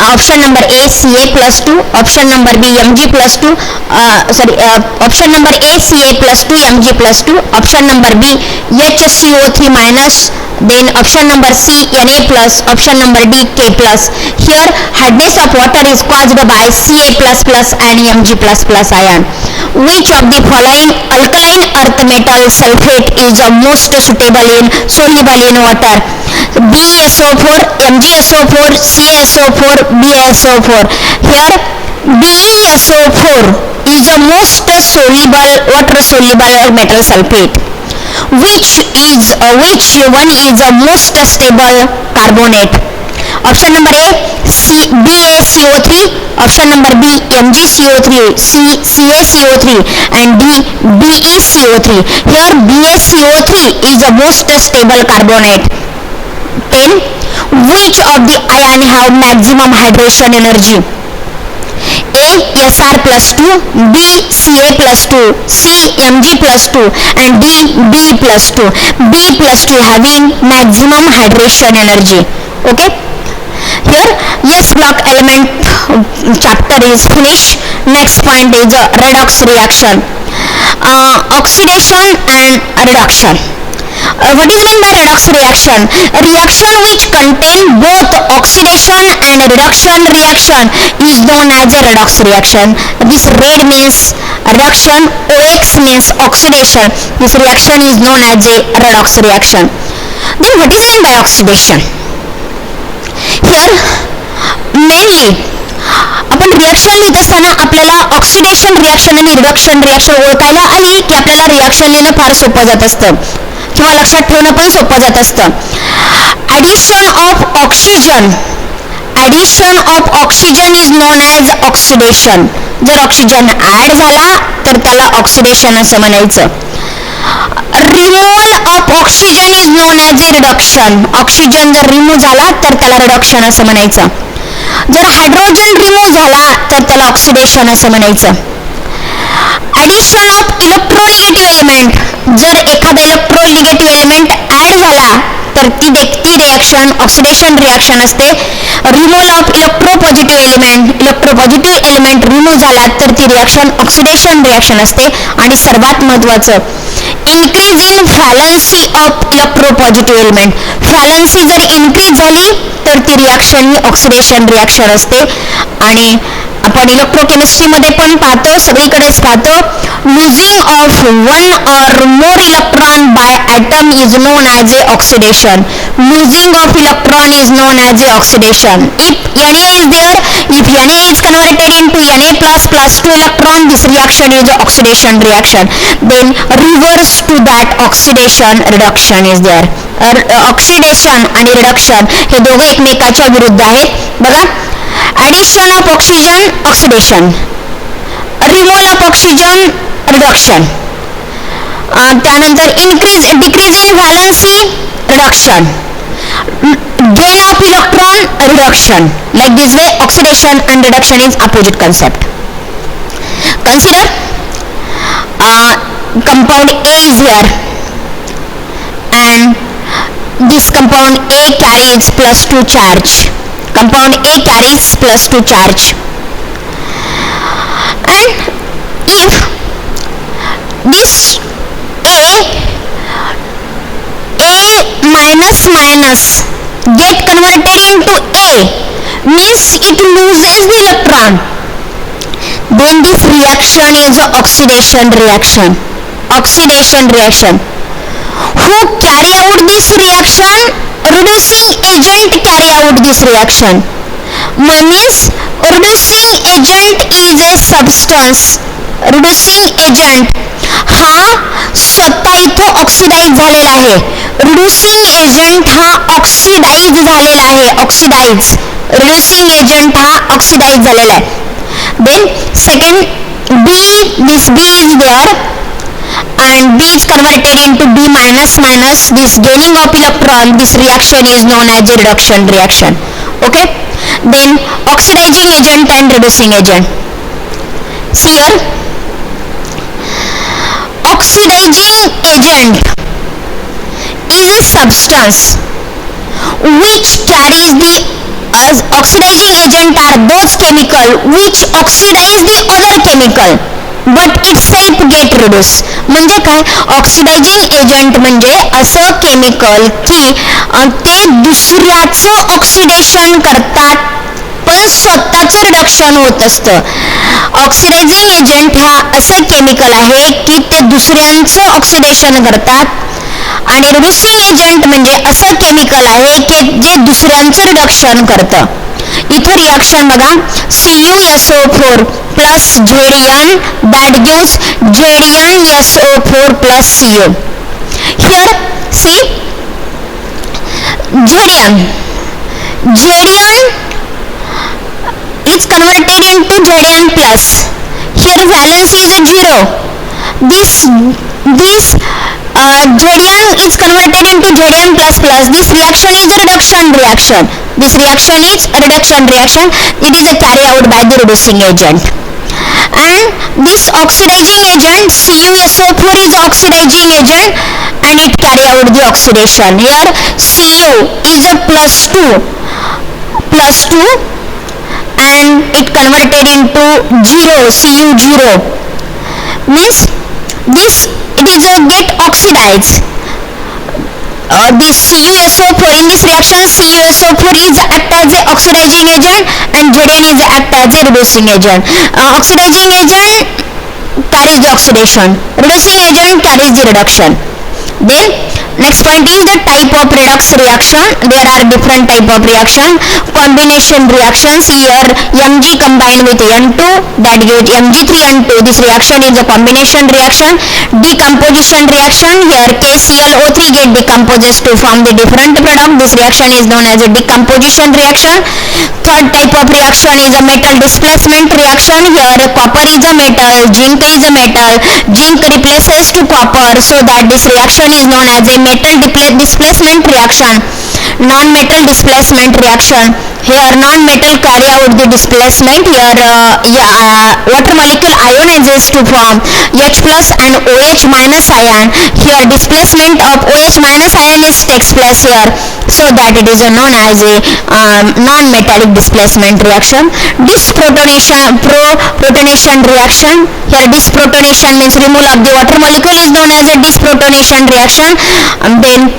option number A Ca+2, option number B Mg+2, option number A Ca+2 Mg+2, option number B HCO3-, then option number C Na+, option number D K+. Here hardness of water is caused by Ca++ and Mg++ ion. Which of the following alkaline earth metal sulfate is the most soluble in water? BeSO4, MgSO4, CaSO4, BaSO4. Here BeSO4 is the most water soluble metal sulfate. Which one is the most stable carbonate? Option number A BaCO3, option number B MgCO3, C CaCO3 and D BeCO3. Here BaCO3 is the most stable carbonate. 10. Which of the ion have maximum hydration energy? A. Sr plus 2, B. Ca plus 2, C. Mg plus 2, and D. B plus 2. B plus 2 having maximum hydration energy. Okay. Here S block element chapter is finished. Next point is redox reaction, oxidation and reduction. What is meant by redox reaction? A reaction which contain both oxidation and reduction reaction is known as a redox reaction. This red means reduction, OX means oxidation. This reaction is known as a redox reaction. Then what is meant by oxidation? Here mainly आपण reaction लिहित असताना आपल्याला oxidation reaction आणि reduction reaction ओळखायला आली की आपल्याला reaction लिहिणं फार सोपं जात असतं किंवा लक्षात ठेवणं पण सोपं जात असतं. Addition of oxygen is known as oxidation. जर ऑक्सिजन ॲड झाला तर त्याला ऑक्सिडेशन असं म्हणायचं. Removal of oxygen is known as A reduction. Oxygen जर रिमूव्ह झाला तर त्याला रिडक्शन असं म्हणायचं. जर हायड्रोजन रिमूव्ह झाला तर त्याला ऑक्सिडेशन असं म्हणायचं. ॲडिशन ऑफ इलेक्ट्रोनिगेटिव्ह एलिमेंट, जर एखादा इलेक्ट्रोनिगेटिव्ह एलिमेंट ॲड झाला तर ती रिॲक्शन ऑक्सिडेशन रिॲक्शन असते. Removal of electropositive element remove झाला तर ती रिॲक्शन ऑक्सिडेशन रिॲक्शन असते. आणि सर्वात महत्त्वाचं, increase in valency of electropositive element. Valency जर इन्क्रीज झाली तर ती रिॲक्शन ही ऑक्सिडेशन रिॲक्शन असते. आणि आपण इलेक्ट्रोकेमिस्ट्रीमध्ये पण पाहतो, सगळीकडेच पाहतो, losing of one or more electron by atom is known as a oxidation. Losing of electron is known as a oxidation. If Na is there, if Na is converted into Na plus 2 electron, this reaction is oxidation reaction. Then reverse to that, oxidation reduction is there. Oxidation आणि reduction हे दोघे एकमेकाच्या विरुद्ध आहेत. बघा, addition of oxygen oxidation, removal of oxygen reduction, त्यानंतर decrease in valency reduction, gain of electron reduction. Like this way, oxidation and reduction is opposite concept. Consider compound A is here and this compound A carries plus 2 charge. Compound A carries plus 2 charge, and if this minus get converted into A, means it loses the electron, then this reaction is a oxidation reaction. Who carry out this reaction? Reducing agent carry out this reaction. Means reducing agent is a substance. Reducing agent हा स्वतः इथं oxidise झालेला आहे. Reducing agent हा oxidise झालेला आहे. Reducing agent हा oxidise झालेला आहे. Then second B, this B is there and B is converted into B minus. This gaining of electron, this reaction is known as a reduction reaction. Okay, then oxidizing agent and reducing agent. See here, oxidizing agent is a substance which carries the oxidizing agent are those chemical which oxidize the other chemical but itself get reduced. म्हणजे काय, oxidizing agent म्हणजे असं chemical की ते दुसऱ्याचं oxidation करतात पण स्वतःचं रिडक्शन होत असतं. ऑक्सिडायझिंग एजंट हा असं केमिकल आहे की ते दुसऱ्यांचं ऑक्सिडेशन करतात आणि रिड्युसिंग एजंट म्हणजे असं केमिकल आहे की जे दुसऱ्यांचं रिडक्शन करतं. इथं रिॲक्शन बघा, CuSO4 plus Zn, that gives ZnSO4 plus Cu. Here see, Zn is converted into Zn plus. Here valence is 0. This Zn is converted into Zn plus plus. This reaction is a reduction reaction. This reaction is a reduction reaction. It is carried out by the reducing agent. And this oxidizing agent CuSO4 is oxidizing agent and it carry out the oxidation. Here Cu is a plus 2 and it converted into 0 Cu0 means this it is a get oxidized. This CuSO4 in this reaction CuSO4 is act as a oxidizing agent and Zn is act as a reducing agent. Oxidizing agent carries the oxidation, reducing agent carries the reduction. Then next point is the type of redox reaction. There are different type of reaction. Combination reactions, here Mg combined with N2 that gives Mg3N2. This reaction is a combination reaction. Decomposition reaction, here KClO3 get decomposes to form the different product. This reaction is known as a decomposition reaction. Third type of reaction is a metal displacement reaction. Here copper is a metal, zinc is a metal, zinc replaces to copper, so that this reaction is known as a metal displacement reaction. Non-metal displacement reaction, here non-metal carry out the displacement. Here water molecule ionizes to form H plus and OH minus ion. Here displacement of OH minus ion takes place here, so that it is known as a non-metallic displacement reaction. Disprotonation reaction, here disprotonation means removal of the water molecule is known as a disprotonation reaction. Then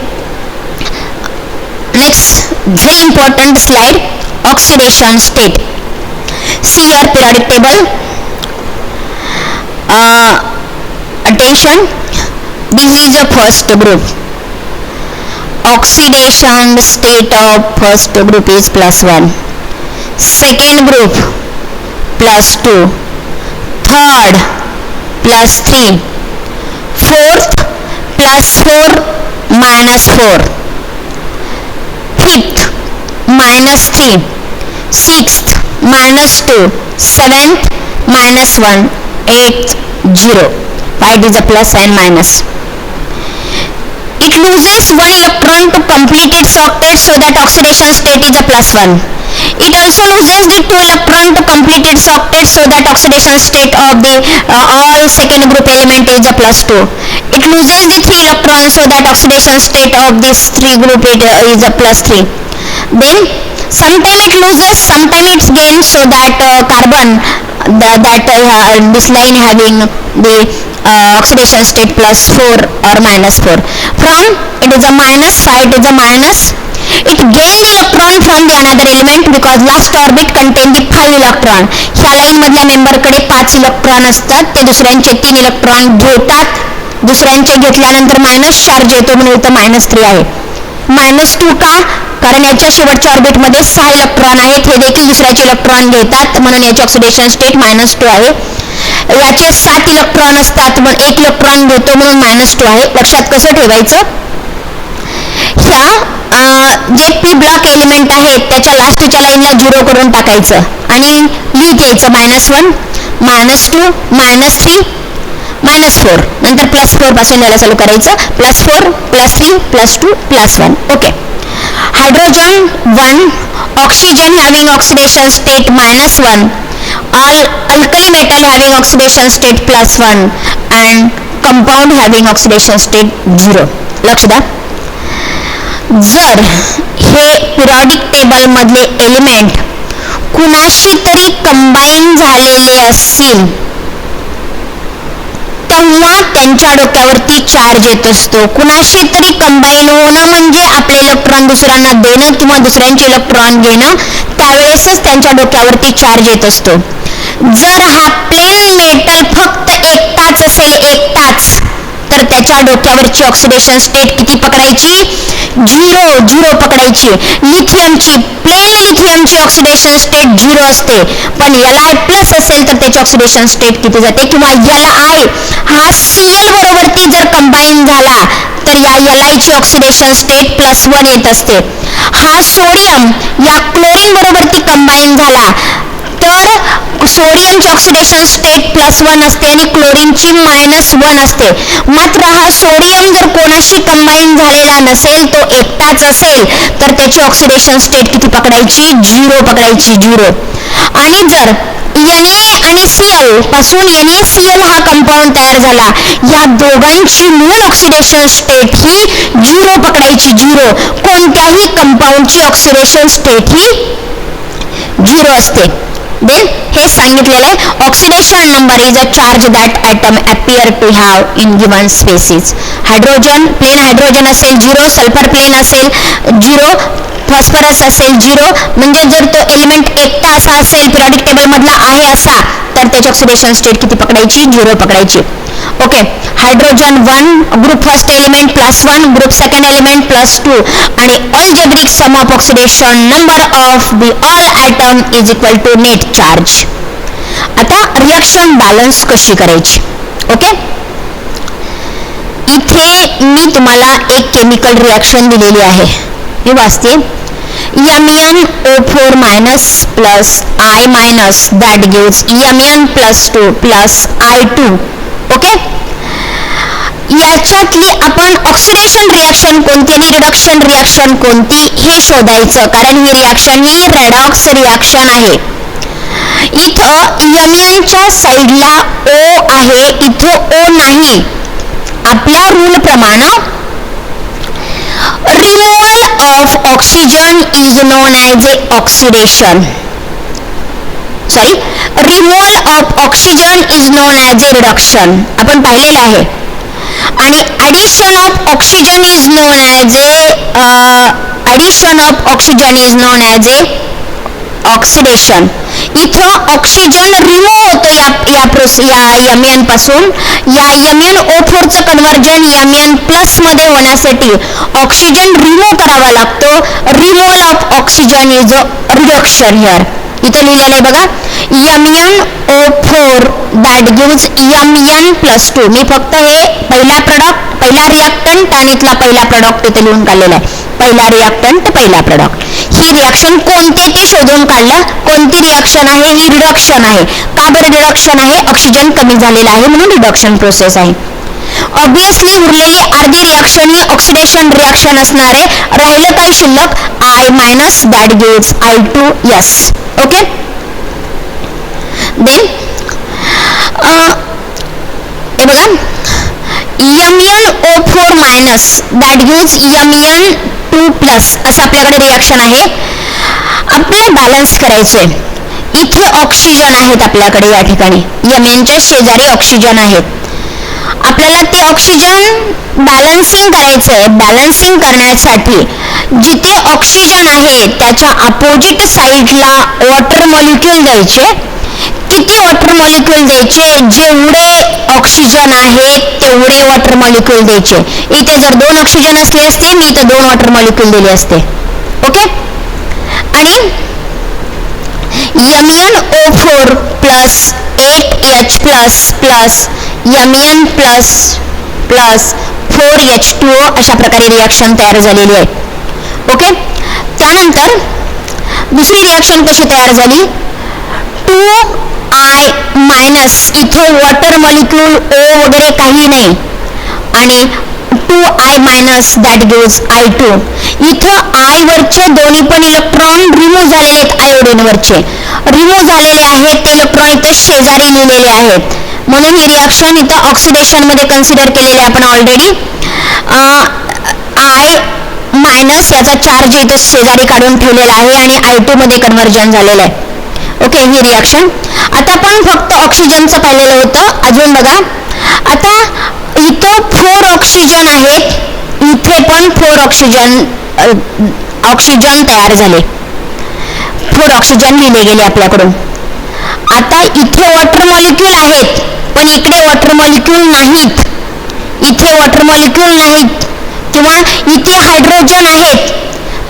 next very important slide, oxidation state. See your periodic table. Attention, this is the first group. Oxidation state of first group is +1, second group +2, third +3, fourth +4 -4, fifth -3, sixth -2, seventh -1, eighth 0. Why it is a plus and minus? It loses one electron to complete its octet, so that oxidation state is a +1. It also loses the 2 electron to complete its octet, so that oxidation state of the all second group element is a +2. It loses the 3 electrons, so that oxidation state of this 3 group is a +3. Then sometime it loses, sometime it gains, so that carbon this line having the oxidation state +4 or -4. From it is a minus side is a minus. It gained the electron from the another element because last orbit contain the 5 electron. ह्या line मधल्या member कडे 5 electron असतात, ते दुसऱ्यांचे 3 electron घेतात. दुसऱ्यांचे घेतल्यानंतर minus charge येतो म्हणून इथं -3 आहे. -2 का? कारण याच्या शेवटच्या ऑर्बिट मध्ये 6 इलेक्ट्रॉन आहेत, हे देखील दुसऱ्याचे इलेक्ट्रॉन घेतात म्हणून याची ऑक्सिडेशन स्टेट -2 आहे. याचे 7 इलेक्ट्रॉन असतात पण 1 इलेक्ट्रॉन घेतो म्हणून -2 आहे. लक्षात कसं ठेवायचं? ह्या जे पी ब्लॉक एलिमेंट आहेत त्याच्या लास्टच्या लाईनला 0 करून टाकायचं आणि लिहित यायचं -1, -2, -3, -4, नंतर +4 पासून लिहायला चालू करायचं. +4, +3, +2, +1. Okay. Hydrogen 1, oxygen having oxidation state -1, all alkali metal having oxidation state +1 and compound having oxidation state 0. लक्ष द्या. जर हे पिरियडिक टेबल मधले एलिमेंट कुणाशी तरी कंबाईन झालेले असतील तेव्हा त्यांच्या डोक्यावरती चार्ज येत असतो. कुणाशी तरी कंबाईन होणं म्हणजे आपले इलेक्ट्रॉन दुसऱ्यांना देणं किंवा दुसऱ्यांचे इलेक्ट्रॉन घेणं, त्यावेळेसच त्यांच्या डोक्यावरती चार्ज येत असतो. जर हा प्लेन मेटल फक्त एकटाच असेल, एकटाच, तर त्याच्या डोक्यावरची ऑक्सिडेशन स्टेट किती पकडायची? 0 पकडायची. लिथियमची प्लेन लिथियमची ऑक्सिडेशन स्टेट 0 असते, पण Li+ असेल तर त्याची ऑक्सिडेशन स्टेट किती जाते? किंवा Li हा Cl बरोबरती जर कंबाईन झाला तर या Li ची ऑक्सिडेशन स्टेट +1 येत असते. हा सोडियम या क्लोरीन बरोबरती कंबाईन झाला तर तर सोडियमची ऑक्सिडेशन स्टेट +1 असते आणि क्लोरीनची -1 असते. मात्र हा सोडियम जर कोणाशी कंबाईन झालेला नसेल, तो एकटाच असेल, तर त्याची ऑक्सिडेशन स्टेट किती पकडायची? 0 पकडायची, 0. आणि जर Na आणि Cl पासून NaCl हा कंपाऊंड तयार झाला, या दोघांची मूळ ऑक्सिडेशन स्टेट ही 0 पकडायची, 0. कोणत्याही कंपाऊंडची ऑक्सिडेशन स्टेट ही 0 असते. देन हे सांगितलेलं आहे, oxidation number is a charge that atom appear to have in given species. Hydrogen, plain hydrogen असेल 0, सल्फर प्लेन असेल 0, फॉस्फरस असेल 0. म्हणजे जर तो एलिमेंट एकटा असा असेल, पिरियडिक टेबल मधला आहे असा, तर त्याची ऑक्सिडेशन स्टेट किती पकडायची? 0 पकडायची. Okay, hydrogen 1 group first element +1, group second element +2 आणि algebraic sum of oxidation number of the all atom is equal to net charge. आता रिॲक्शन बॅलन्स कशी करायची? ओके, इथे मी तुम्हाला एक केमिकल रिॲक्शन दिलेली आहे, मी वाचते. MnO4- plus I- that gives Mn+2 plus I2. Okay, याच्यातली आपण ऑक्सिडेशन रिॲक्शन कोणती आणि रिडक्शन रिॲक्शन कोणती हे शोधायचं, कारण ही रिॲक्शन ही रेडॉक्स रिॲक्शन आहे. इथं Mnच्या साईडला O आहे, इथं O नाही. आपल्या रूल प्रमाणे removal of oxygen is known as a oxidation. removal of oxygen is known as a reduction. आपण पाहिलेलं आहे. आणि addition of oxygen is known as a oxidation. इथं ऑक्सिजन रिमूव्ह होतो या Mn पासून. या MnO4 चं कन्व्हर्जन Mn+ मध्ये होण्यासाठी ऑक्सिजन रिमूव्ह करावा लागतो. Removal of oxygen is a reduction. Here इथं लिहिलेलं आहे बघा, MnO4 दॅट गिव्स Mn+2. मी फक्त हे पहिला रिॲक्टंट आणि इथला पहिला प्रॉडक्ट इथे लिहून काढलेला आहे. पहिला रिॲक्टंट, पहिला प्रॉडक्ट. ही रिॲक्शन कोणते ते शोधून काढलं. कोणती रिॲक्शन आहे? ही रिडक्शन आहे. का बरं रिडक्शन आहे? ऑक्सिजन कमी झालेला आहे म्हणून रिडक्शन प्रोसेस आहे. ऑब्विसली उरलेली अर्धी रिॲक्शन ही ऑक्सिडेशन रिॲक्शन असणार आहे. राहिलं काही शिल्लक I- that gives I2. Yes, okay. Then हे बघा, MnO4- दॅट गिव्स Mn2+ असं आपल्याकडे रिॲक्शन आहे. आपल्याला बॅलन्स करायचंय. इथे ऑक्सिजन आहेत आपल्याकडे, या ठिकाणी Mnच्या शेजारी ऑक्सिजन आहेत. आपल्याला ते ऑक्सिजन बॅलन्सिंग करायचंय. बॅलन्सिंग करण्यासाठी जिथे ऑक्सिजन आहे त्याच्या अपोजिट साईडला वॉटर मॉलिक्यूल द्यायचे. किती वॉटर मॉलिक्यूल द्यायचे? जेवढे ऑक्सिजन आहेत तेवढे वॉटर मॉलिक्यूल द्यायचे. इथे जर 2 ऑक्सिजन असले असते, मी इथे 2 वॉटर मॉलिक्यूल दिले असते. ओके, आणि MnO4 plus 8H plus Mn plus 4H2O अशा प्रकारे रिॲक्शन तयार झालेली आहे. ओके, त्यानंतर दुसरी रिॲक्शन कशी तयार झाली? 2I- इथं वॉटर मॉलिक्यूल O वगैरे काही नाही आणि 2I- दॅट गिव्स I2. इथं I वरचे दोन्ही पण इलेक्ट्रॉन रिमूव्ह झालेले आहेत. आयोडीन वरचे रिमूव्ह झालेले आहेत. ते इलेक्ट्रॉन इथं शेजारी लिहिलेले आहेत. म्हणून ही रिॲक्शन इथं ऑक्सिडेशन मध्ये कन्सिडर केलेले आपण ऑलरेडी. I- याचा चार्ज इथं शेजारी काढून ठेवलेला आहे आणि I2 मध्ये कन्व्हर्जन झालेलं आहे. ओके, ही रिॲक्शन. आता आपण फक्त ऑक्सिजनचं पाहिलेलं होतं. अजून बघा, आता इथं 4 ऑक्सिजन आहेत. इथे पण 4 ऑक्सिजन तयार झाले. 4 ऑक्सिजन लिहिले गेले आपल्याकडून. आता इथे वॉटर मॉलिक्यूल आहेत पण इकडे वॉटर मॉलिक्यूल नाहीत. इथे वॉटर मॉलिक्यूल नाहीत किंवा इथे हायड्रोजन आहेत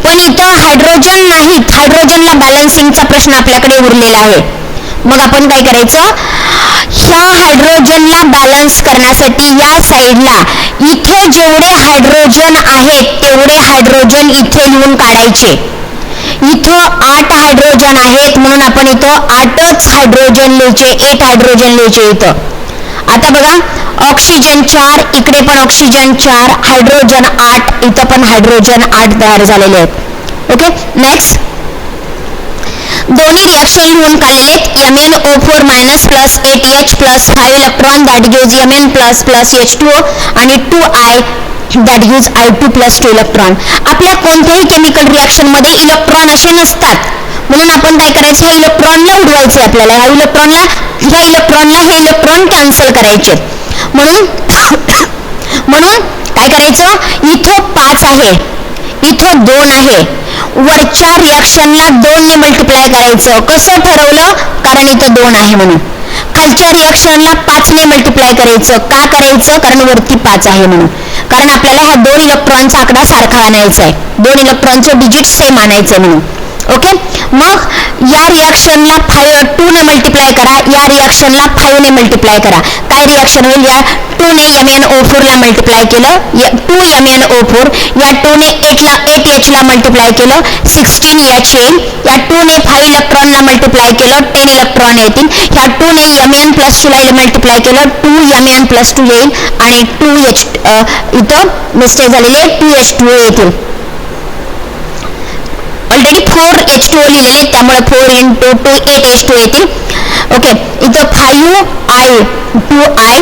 पण इथं हायड्रोजन नाहीत. हायड्रोजनला बॅलन्सिंगचा प्रश्न आपल्याकडे उरलेला आहे. मग आपण काय करायचं? ह्या हायड्रोजनला बॅलन्स करण्यासाठी या साईडला इथे जेवढे हायड्रोजन आहेत तेवढे हायड्रोजन इथे लिहून काढायचे. इथं 8 हायड्रोजन आहेत म्हणून आपण इथं 8च हायड्रोजन लिहायचे, 8 हायड्रोजन लिहायचे इथं. आता बघा ऑक्सिजन 4, इकडे पण ऑक्सिजन 4, हायड्रोजन 8, इथं पण हायड्रोजन 8 तयार झालेले आहेत. ओके, नेक्स्ट दोन्ही रिॲक्शन लिहून काढलेत. MnO4 minus plus 8H plus 5 electron that gives Mn plus plus H2O आणि 2I that gives I2 plus 2 electron. आपल्या कोणत्याही केमिकल रिॲक्शनमध्ये इलेक्ट्रॉन असे नसतात, म्हणून आपण काय करायचं, ह्या इलेक्ट्रॉनला उडवायचे आपल्याला, ह्या इलेक्ट्रॉनला हे इलेक्ट्रॉन कॅन्सल करायचे. म्हणून काय करायचं, इथं 5 आहे, इथं 2 आहे, वरच्या रिॲक्शनला 2 ने मल्टिप्लाय करायचं. कसं ठरवलं, कारण इथं 2 आहे म्हणून. खालच्या रिॲक्शनला 5 ने मल्टिप्लाय करायचं. का करायचं, कारण वरती 5 आहे म्हणून. कारण आपल्याला ह्या 2 इलेक्ट्रॉनचा आकडा सारखा आणायचा आहे, 2 इलेक्ट्रॉनचे डिजिट सेम आणायचे म्हणून. ओके, मग या रिॲक्शनला 2 ने मल्टिप्लाय करा, या रिॲक्शनला 5 ने मल्टिप्लाय करा. काय रिॲक्शन होईल, या 2 ने MnO4 ला मल्टिप्लाय केलं, 2 MnO4, या 2 ने 8H ला मल्टिप्लाय केलं, 16H येईल. या 2 ने 5 इलेक्ट्रॉनला मल्टिप्लाय केलं, 10 इलेक्ट्रॉन येतील. ह्या 2 ने Mn प्लस 2 ला मल्टिप्लाय केलं, 2Mn प्लस 2 येईल आणि 2H इथं मिस्टेक झालेली आहे, 2H2O येतील. ऑलरेडी 4H2O लिहिलेले, त्यामुळे 4 into 2 8H2 येतील. ओके, इथं 5I 2I,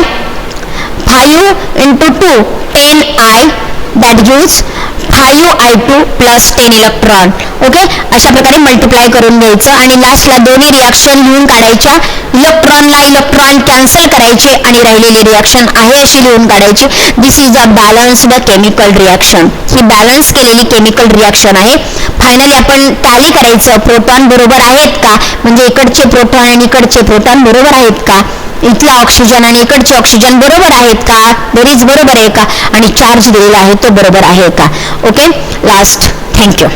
5 into 2 10I that gives 5I2 plus 10 electron. Okay, अशा प्रकारे मल्टिप्लाय करून घ्यायचं आणि लास्टला दोन्ही रिॲक्शन लिहून काढायच्या. इलेक्ट्रॉनला इलेक्ट्रॉन कॅन्सल करायचे आणि राहिलेली रिॲक्शन आहे अशी लिहून काढायची. This is a balanced chemical reaction. ही बॅलन्स केलेली केमिकल रिॲक्शन आहे. फायनली आपण टॅली करायचं, प्रोटॉन बरोबर आहेत का, म्हणजे इकडचे प्रोटॉन आणि इकडचे प्रोटॉन बरोबर आहेत का, इथला ऑक्सिजन आणि इकडचे ऑक्सिजन बरोबर आहेत का, बेरीज बरोबर आहे का, आणि चार्ज दिलेला आहे तो बरोबर आहे का. Okay, last. थँक्यू.